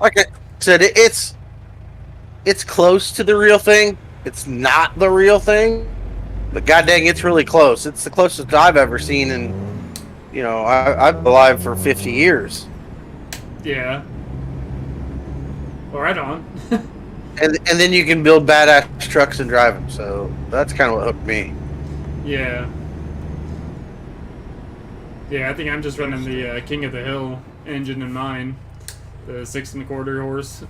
Like I said, it's close to the real thing. It's not the real thing, but god dang, it's really close. It's the closest I've ever seen, and I've been alive for 50 years. Yeah. Well, right on. And then you can build badass trucks and drive them. So that's kind of what hooked me. Yeah. Yeah, I think I'm just running the King of the Hill engine in mine, the 6 1/4 horse.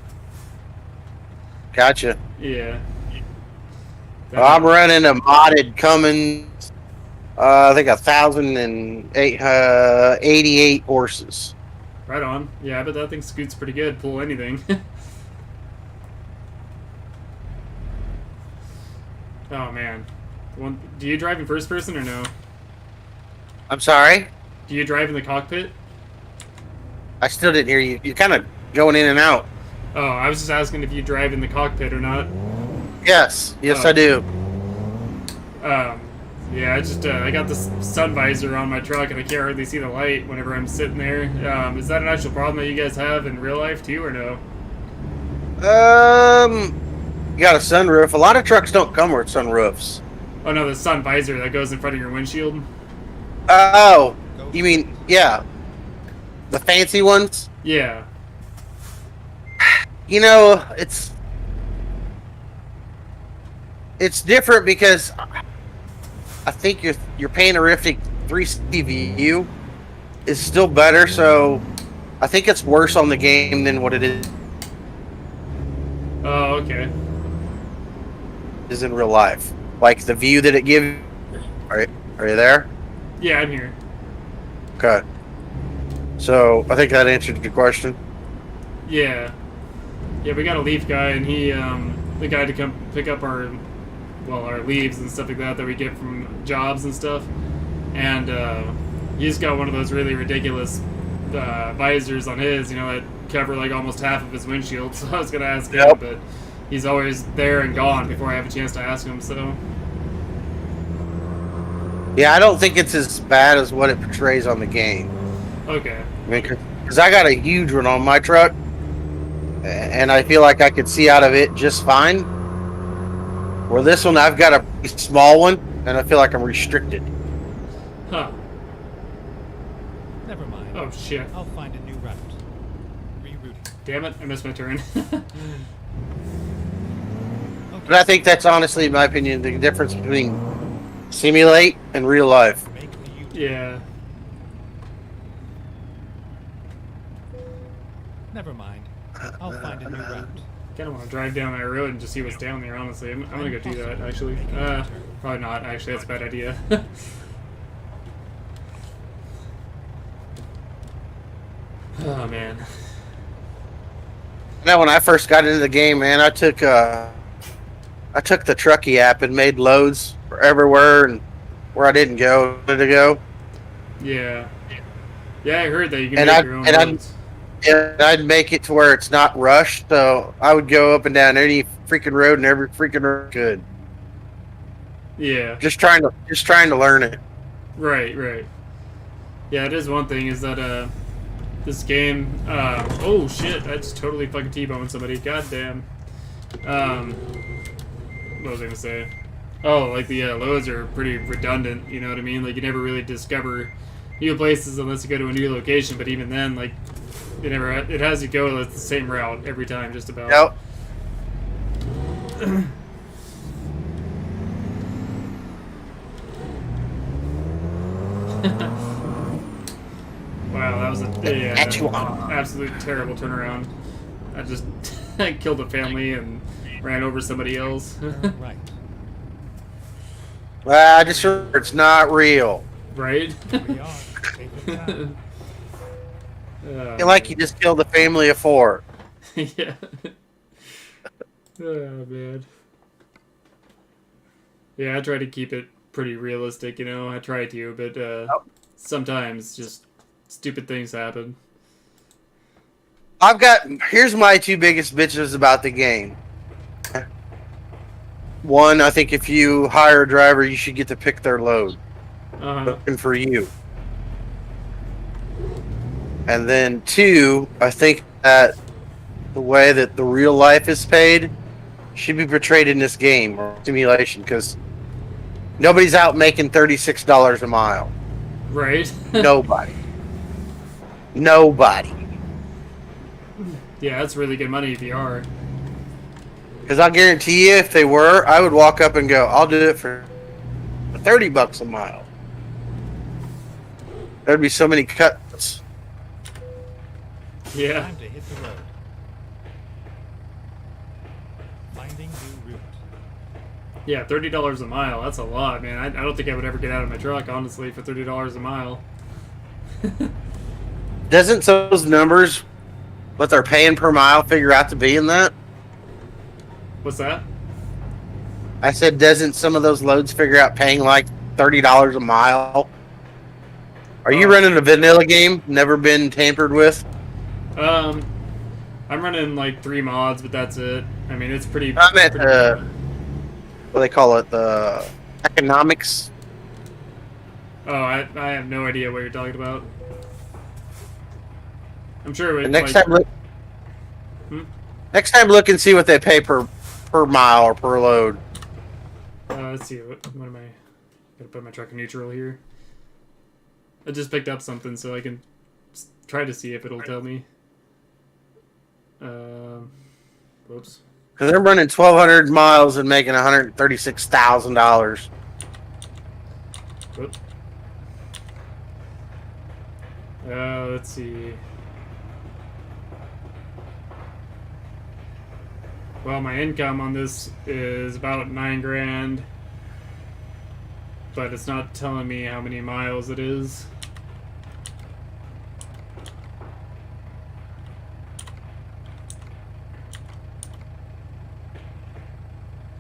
Gotcha. Yeah. Well, I'm running a modded Cummins. I think 1,088 horses. Right on. Yeah, I bet that thing scoots pretty good. Pull anything. Oh man. Do you drive in first person or no? I'm sorry. Do you drive in the cockpit? I still didn't hear you. You're kind of going in and out. Oh, I was just asking if you drive in the cockpit or not. Yes, Oh. I do. Yeah, I got this sun visor on my truck and I can't hardly see the light whenever I'm sitting there. Is that an actual problem that you guys have in real life too, or no? You got a sunroof. A lot of trucks don't come with sunroofs. Oh no, the sun visor that goes in front of your windshield. Oh, you mean, yeah. The fancy ones? Yeah. You know, it's different because I think your panoramic 360 view is still better, so I think it's worse on the game than what it Oh, okay. is in real life. Like the view that it gives. Are you there? Yeah, I'm here. Okay. So I think that answered your question. Yeah. Yeah, we got a leaf guy, and he, the guy to come pick up our leaves and stuff like that we get from jobs and stuff. And he's got one of those really ridiculous visors on his, that cover like almost half of his windshield. So I was gonna ask him, but he's always there and gone before I have a chance to ask him. So Yeah, I don't think it's as bad as what it portrays on the game. okay. I mean, because I got a huge one on my truck, and I feel like I could see out of it just fine. Where this one, I've got a small one, and I feel like I'm restricted. Huh. Never mind. Oh shit. I'll find a new route. Rerouting. Damn it! I missed my turn. But I think that's honestly, in my opinion, the difference between simulate and real life. Make a U-turn. Yeah. Never mind. I'll find a new route. Kind of want to drive down that road and just see what's down there. Honestly, I'm gonna go do that. Actually, probably not. Actually, that's a bad idea. Oh man. Now, when I first got into the game, man, I took the Truckee app and made loads for everywhere and where I didn't go to go. Yeah. Yeah, I heard that you can And make your own roads. And I'd make it to where it's not rushed, so I would go up and down any freaking road and every freaking road could. Yeah. Just trying to learn it. Right. Yeah, it is one thing is that this game. Oh shit! I just totally fucking T-boned somebody. Goddamn. What was I gonna say? Oh, like the loads are pretty redundant. You know what I mean? Like you never really discover new places unless you go to a new location. But even then, like it has you go the same route every time, just about. Yep. Wow, that was a Actual. absolute terrible turnaround. I just I killed a family and ran over somebody else. Right. Well, I just remember it's not real. Right? Here we are. Safe and sound. Feel like you just killed a family of 4. Yeah. Oh man. Yeah, I try to keep it pretty realistic, I try to, but sometimes just stupid things happen. Here's my 2 biggest bitches about the game. One, I think if you hire a driver, you should get to pick their load. Looking for you. And then 2, I think that the way that the real life is paid should be portrayed in this game or simulation, because nobody's out making $36 a mile. Right? Nobody. Yeah, that's really good money if you are. Because I'll guarantee you, if they were, I would walk up and go, I'll do it for $30 a mile. There'd be so many cuts. Yeah. Time to hit the road. Finding new route. Yeah, $30 a mile. That's a lot, man. I don't think I would ever get out of my truck, honestly, for $30 a mile. Doesn't those numbers, what they're paying per mile, figure out to be in that? What's that? I said, doesn't some of those loads figure out paying like $30 a mile? Are you running a vanilla game? Never been tampered with? I'm running like 3 mods, but that's it. I mean, it's pretty. I'm at pretty what do they call it? The economics. Oh, I have no idea what you're talking about. I'm sure it And would, next like, time, look. Hmm? Next time, look and see what they pay per mile or per load. let's see. What am I? Gotta put my truck in neutral here. I just picked up something, so I can try to see if it'll tell me. Whoops. Because they're running 1,200 miles and making $136,000. Whoop. Let's see. Well, my income on this is about $9,000, but it's not telling me how many miles it is.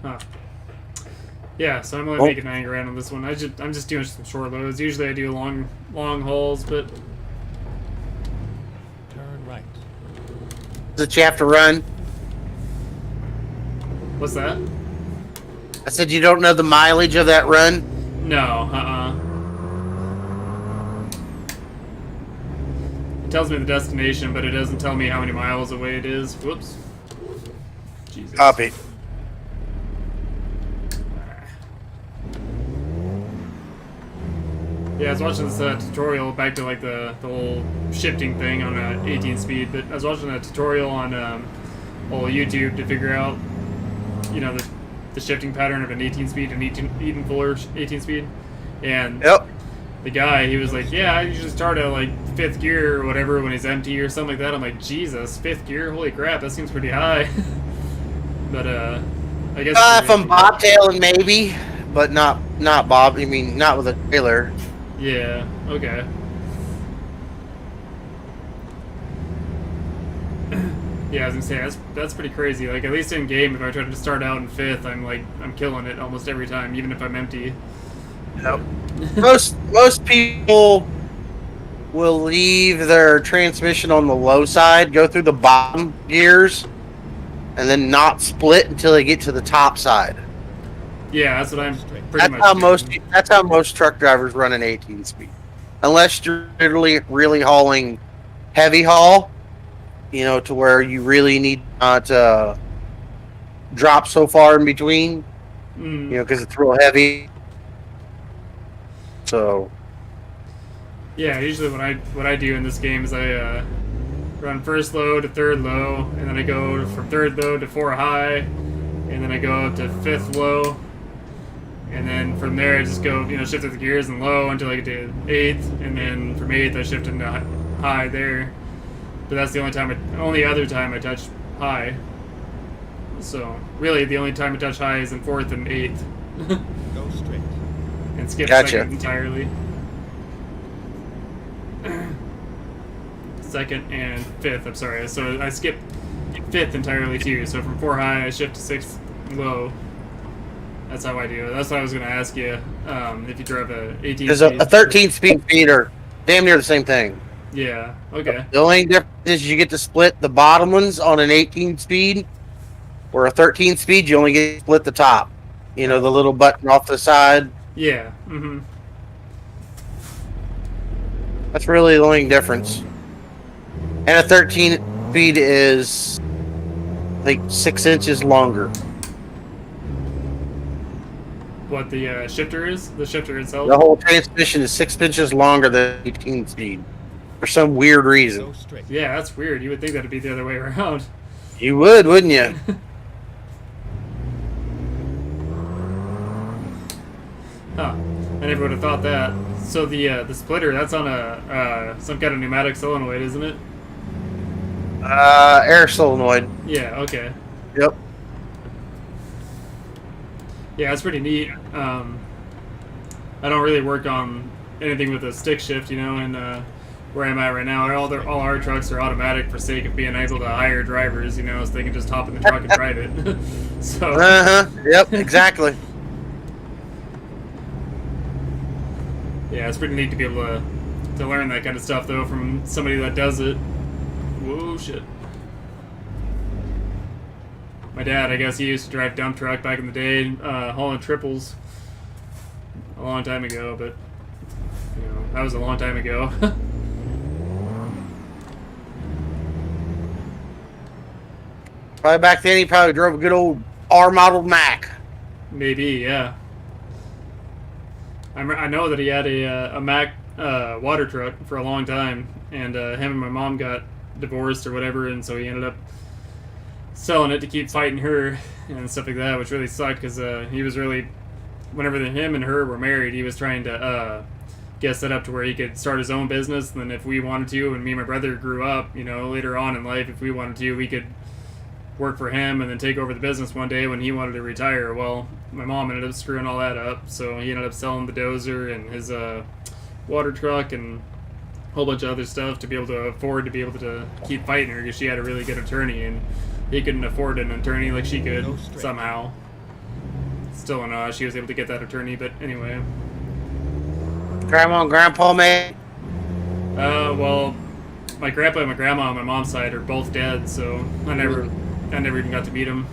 Huh. Yeah, so I'm only making $9,000 on this one. I'm just doing some short loads. Usually I do long hauls, but Turn right. That you have to run. what's that? I said you don't know the mileage of that run. No, It tells me the destination, but it doesn't tell me how many miles away it is. Whoops. Jesus. Copy. Yeah, I was watching this tutorial back to like the whole shifting thing on 18 speed, but I was watching a tutorial on YouTube to figure out, you know, the shifting pattern of an 18 speed and even fuller 18 speed, and Yep. the guy, he was like, yeah, I usually start at like 5th gear or whatever when he's empty or something like that. I'm like, Jesus, 5th gear? Holy crap, that seems pretty high. But I guess If I'm bobtailing, maybe, but not bob. I mean, not with a trailer. Yeah, okay. Yeah, I was gonna say that's pretty crazy. Like, at least in game, if I try to start out in 5th, I'm killing it almost every time, even if I'm empty. Yep. most people will leave their transmission on the low side, go through the bottom gears, and then not split until they get to the top side. Yeah, that's what I'm pretty That's much how doing. most truck drivers run an 18 speed. Unless you're really hauling heavy haul, you know, to where you really need not drop so far in between, you know, because it's real heavy. So Yeah, usually what I do in this game is I run first low to third low, and then I go from third low to 4 high, and then I go up to 5th low, and then from there I just go, you know, shift the gears and low until I get to 8th, and then from 8th I shift into high there. But that's the only other time I touch high. So really, the only time I touch high is in 4th and 8th, Go straight. and skip Gotcha. 2nd entirely. 2nd and 5th. I'm sorry. So I skip 5th entirely too. So from 4 high, I shift to 6th low. That's how I do it. That's what I was going to ask you. If you drive a 18. there's a 13 speed feeder, damn near the same thing. Yeah. Okay. The only difference is you get to split the bottom ones on an 18 speed, or a 13 speed, you only get to split the top. You know, the little button off the side. Yeah. Mm-hmm. That's really the only difference. And a 13 speed is like 6 inches longer. What the shifter is? The shifter itself. The whole transmission is 6 inches longer than 18 speed for some weird reason. Go straight. Yeah, that's weird. You would think that'd be the other way around. You would, wouldn't you? Huh. I never would have thought that. So the splitter, that's on a some kind of pneumatic solenoid, isn't it? Air solenoid. Yeah. Okay. Yep. Yeah, it's pretty neat. I don't really work on anything with a stick shift, you know, and where I'm at right now, all our trucks are automatic for sake of being able to hire drivers, you know, so they can just hop in the truck and drive it. So. Yep. Exactly. Yeah, it's pretty neat to be able to learn that kind of stuff though from somebody that does it. Whoa, shit. My dad, I guess he used to drive dump truck back in the day, hauling triples a long time ago, but, you know, that was a long time ago. Probably back then he probably drove a good old R model Mac. Maybe, yeah. I know that he had a Mack water truck for a long time, and him and my mom got divorced or whatever, and so he ended up selling it to keep fighting her and stuff like that, which really sucked because he was really, whenever him and her were married, he was trying to get set up to where he could start his own business, and then if we wanted to, and me and my brother grew up, you know, later on in life, if we wanted to, we could work for him and then take over the business one day when he wanted to retire. Well, my mom ended up screwing all that up, so he ended up selling the dozer and his water truck and a whole bunch of other stuff to be able to afford to be able to keep fighting her because she had a really good attorney and he couldn't afford an attorney like she could somehow. Still don't know how she was able to get that attorney, but anyway. Grandma and Grandpa, man. Well, my grandpa and my grandma on my mom's side are both dead, so I never even got to meet them.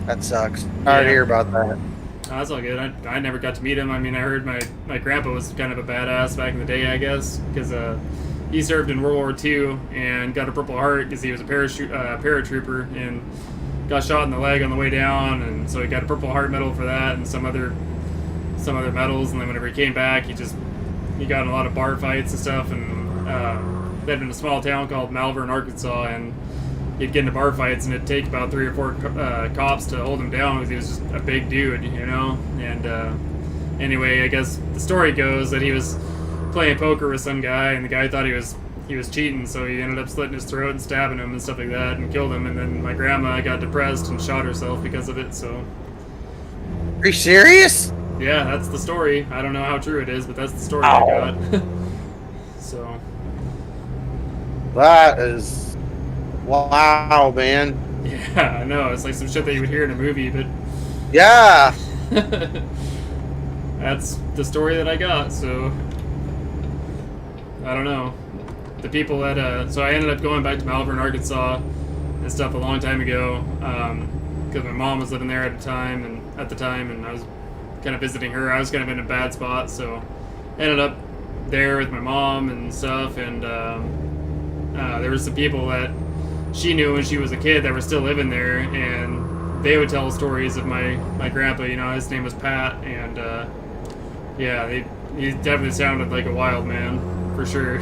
That sucks. Sorry to hear about that. That's all good. I never got to meet him. I mean, I heard my grandpa was kind of a badass back in the day, I guess, because he served in World War II and got a Purple Heart because he was a paratrooper and got shot in the leg on the way down, and so he got a Purple Heart medal for that and some other medals. And then whenever he came back, he got in a lot of bar fights and stuff, and lived in a small town called Malvern, Arkansas, and he'd get into bar fights, and it'd take about 3 or 4 cops to hold him down because he was just a big dude, you know. And anyway, I guess the story goes that he was playing poker with some guy, and the guy thought he was cheating, so he ended up slitting his throat and stabbing him and stuff like that, and killed him. And then my grandma got depressed and shot herself because of it. So, Are you serious? yeah, that's the story. I don't know how true it is, but that's the story Ow. I got. So. That is... Wow, man. Yeah, I know. It's like some shit that you would hear in a movie, but Yeah. that's the story that I got, so I don't know. The people that, so I ended up going back to Malvern, Arkansas and stuff a long time ago, because my mom was living there at the time, and I was kind of visiting her. I was kind of in a bad spot, so I ended up there with my mom and stuff, and there were some people that she knew when she was a kid that were still living there, and they would tell stories of my grandpa. You know, his name was Pat, and yeah, he definitely sounded like a wild man for sure.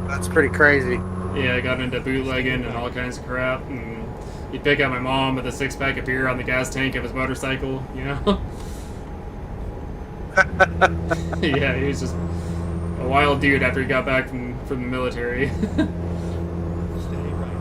That's pretty crazy. Yeah, I got into bootlegging and all kinds of crap, and he'd pick up my mom with a 6-pack of beer on the gas tank of his motorcycle. You know. Yeah, he was just a wild dude after he got back from the military. Steady right.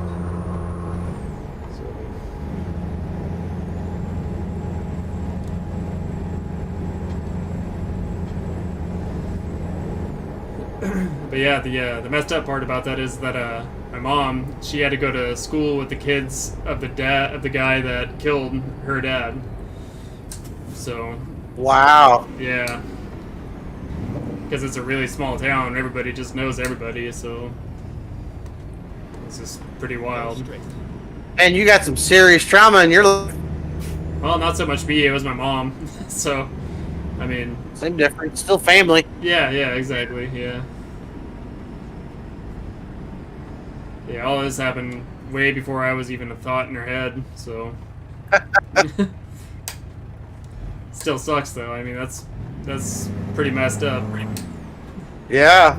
But yeah, the messed up part about that is that my mom, she had to go to school with the kids of the guy that killed her dad. So Wow. yeah, because it's a really small town, everybody just knows everybody, so it's just pretty wild. Straight. And you got some serious trauma in your life. Well, not so much me, it was my mom. So, I mean, Same difference. Still family. yeah, exactly, yeah. Yeah, all this happened way before I was even a thought in her head, so. Still sucks though. I mean, that's pretty messed up. Yeah.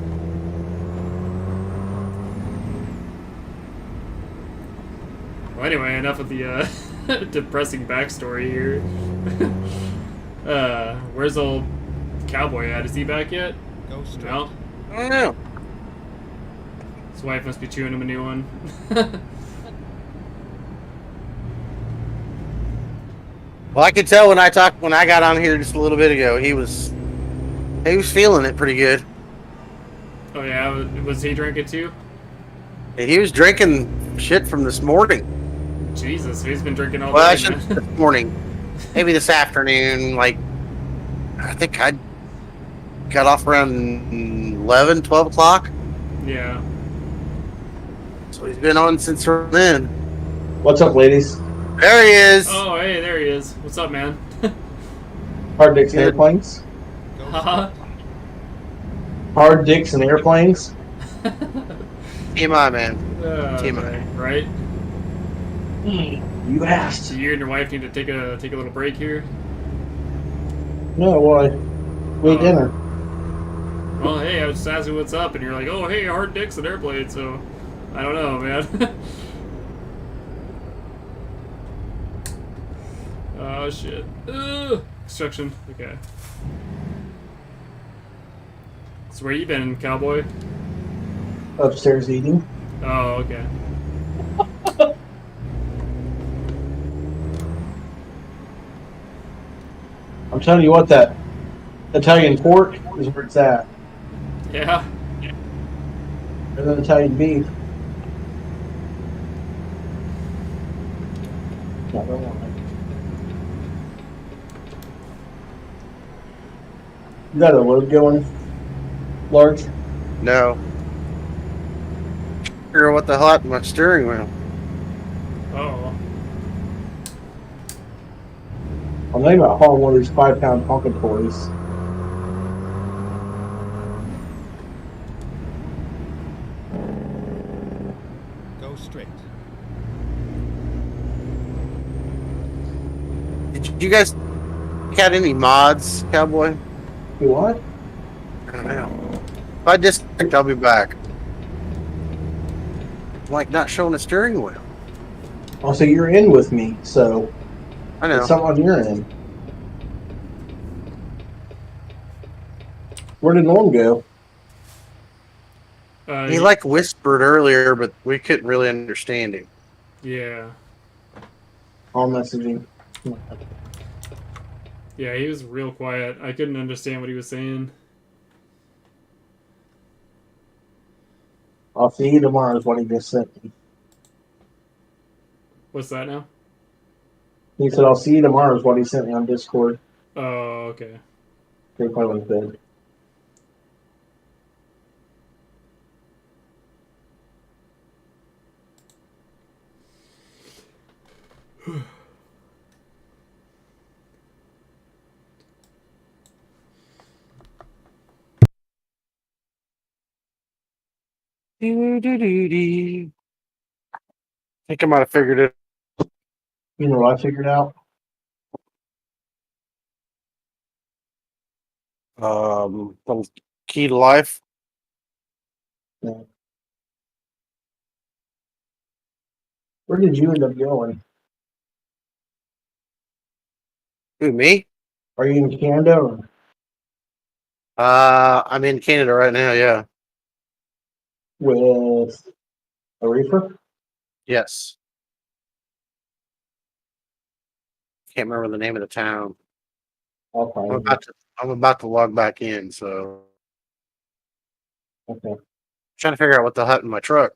Well, anyway, enough of the depressing backstory here. Where's old cowboy at? Is he back yet? Go straight. No. I don't know. His wife must be chewing him a new one. Well, I could tell when I got on here just a little bit ago, he was feeling it pretty good. Oh yeah, was he drinking too? And he was drinking shit from this morning. Jesus, he's been drinking all Well, I day. should this morning. Maybe this afternoon, like, I think I got off around 11, 12 o'clock. Yeah. So he's been on since then. What's up, ladies? There he is. Oh, hey, there he is. What's up, man? Hard dicks and Good. airplanes. Haha. Hard dicks and airplanes. TMI, man. Okay, right? You asked. So you and your wife need to take a little break here. No, why? We ate dinner. Well, hey, I was just asking what's up, and you're like, oh, hey, hard dicks and airplanes. So I don't know, man. Oh shit. Construction. Okay. So where you been, cowboy? Upstairs eating. Oh, okay. I'm telling you what, that Italian pork is where it's at. Yeah. And then Italian beef. No, don't want it. You got a load going, Large? No. Figure out what the hell happened to my steering wheel. Oh. I'm thinking about hauling one of these 5-pound Tonka toys. Go straight. Did you guys got any mods, Cowboy? You what? I don't know. If I disconnect, I'll be back. I'm like not showing a steering wheel. Oh, so you're in with me, so I know. it's something on your end. Where did Norm go? He like whispered earlier, but we couldn't really understand him. Yeah. All messaging. Yeah, he was real quiet. I couldn't understand what he was saying. I'll see you tomorrow is what he just sent me. What's that now? He said, I'll see you tomorrow is what he sent me on Discord. Oh, okay. They probably went to bed. I think I might have figured it. You know what I figured out? The key to life. Where did you end up going? Who, me? Are you in Canada? Or I'm in Canada right now. Yeah. with Aretha? Yes. Can't remember the name of the town. I'll find I'm it. about to log back in, so Okay. trying to figure out what the hell happened to my truck.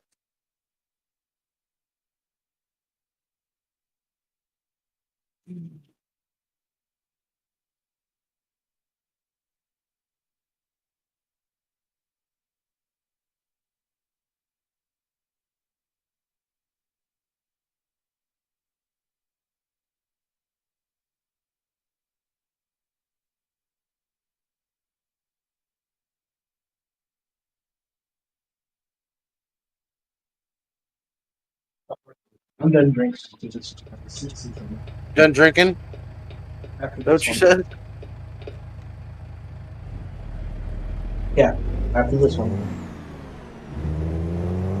I'm done drinking. Done drinking? After Is that what this you one. said? Yeah, after this one.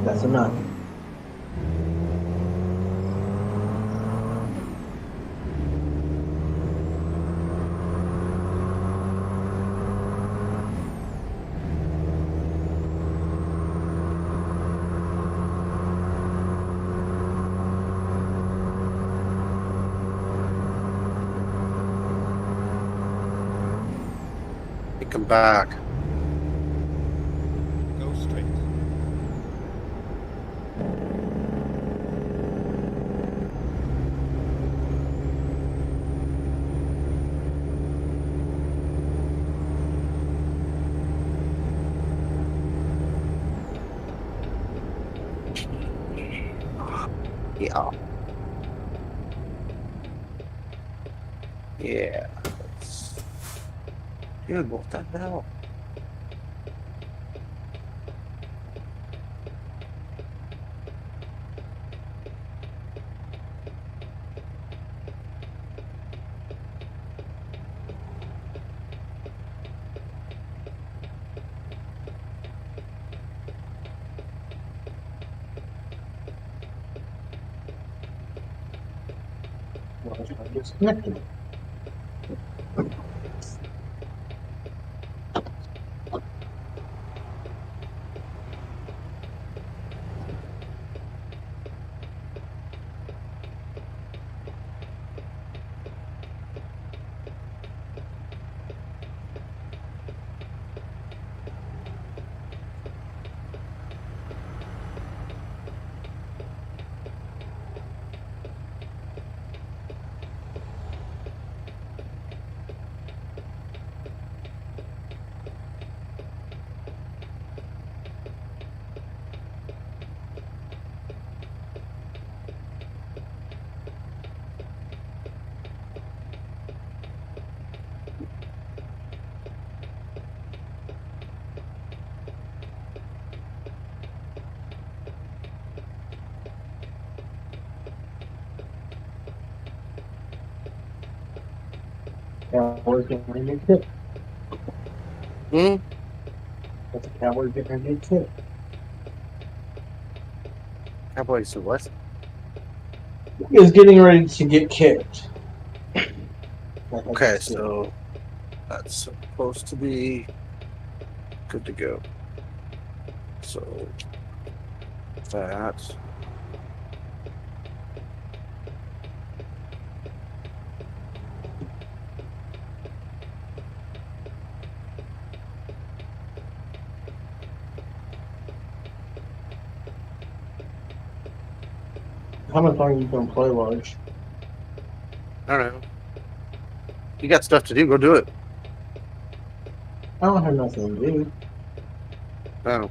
That's enough. Come back. Go straight. Yeah. Yeah. Dude, what the hell? Well, it's not disconnected. Cowboys getting ready to get kicked. Hmm? But the Cowboys getting ready to get kicked. Cowboys to what? Is getting ready to get kicked. Okay, so that's supposed to be good to go. So that. How much longer you gonna play, Large? I don't know. You got stuff to do, go do it. I don't have nothing to do. Oh.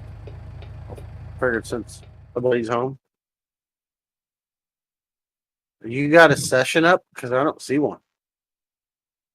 Figured since nobody's home. You got a session up? Because I don't see one.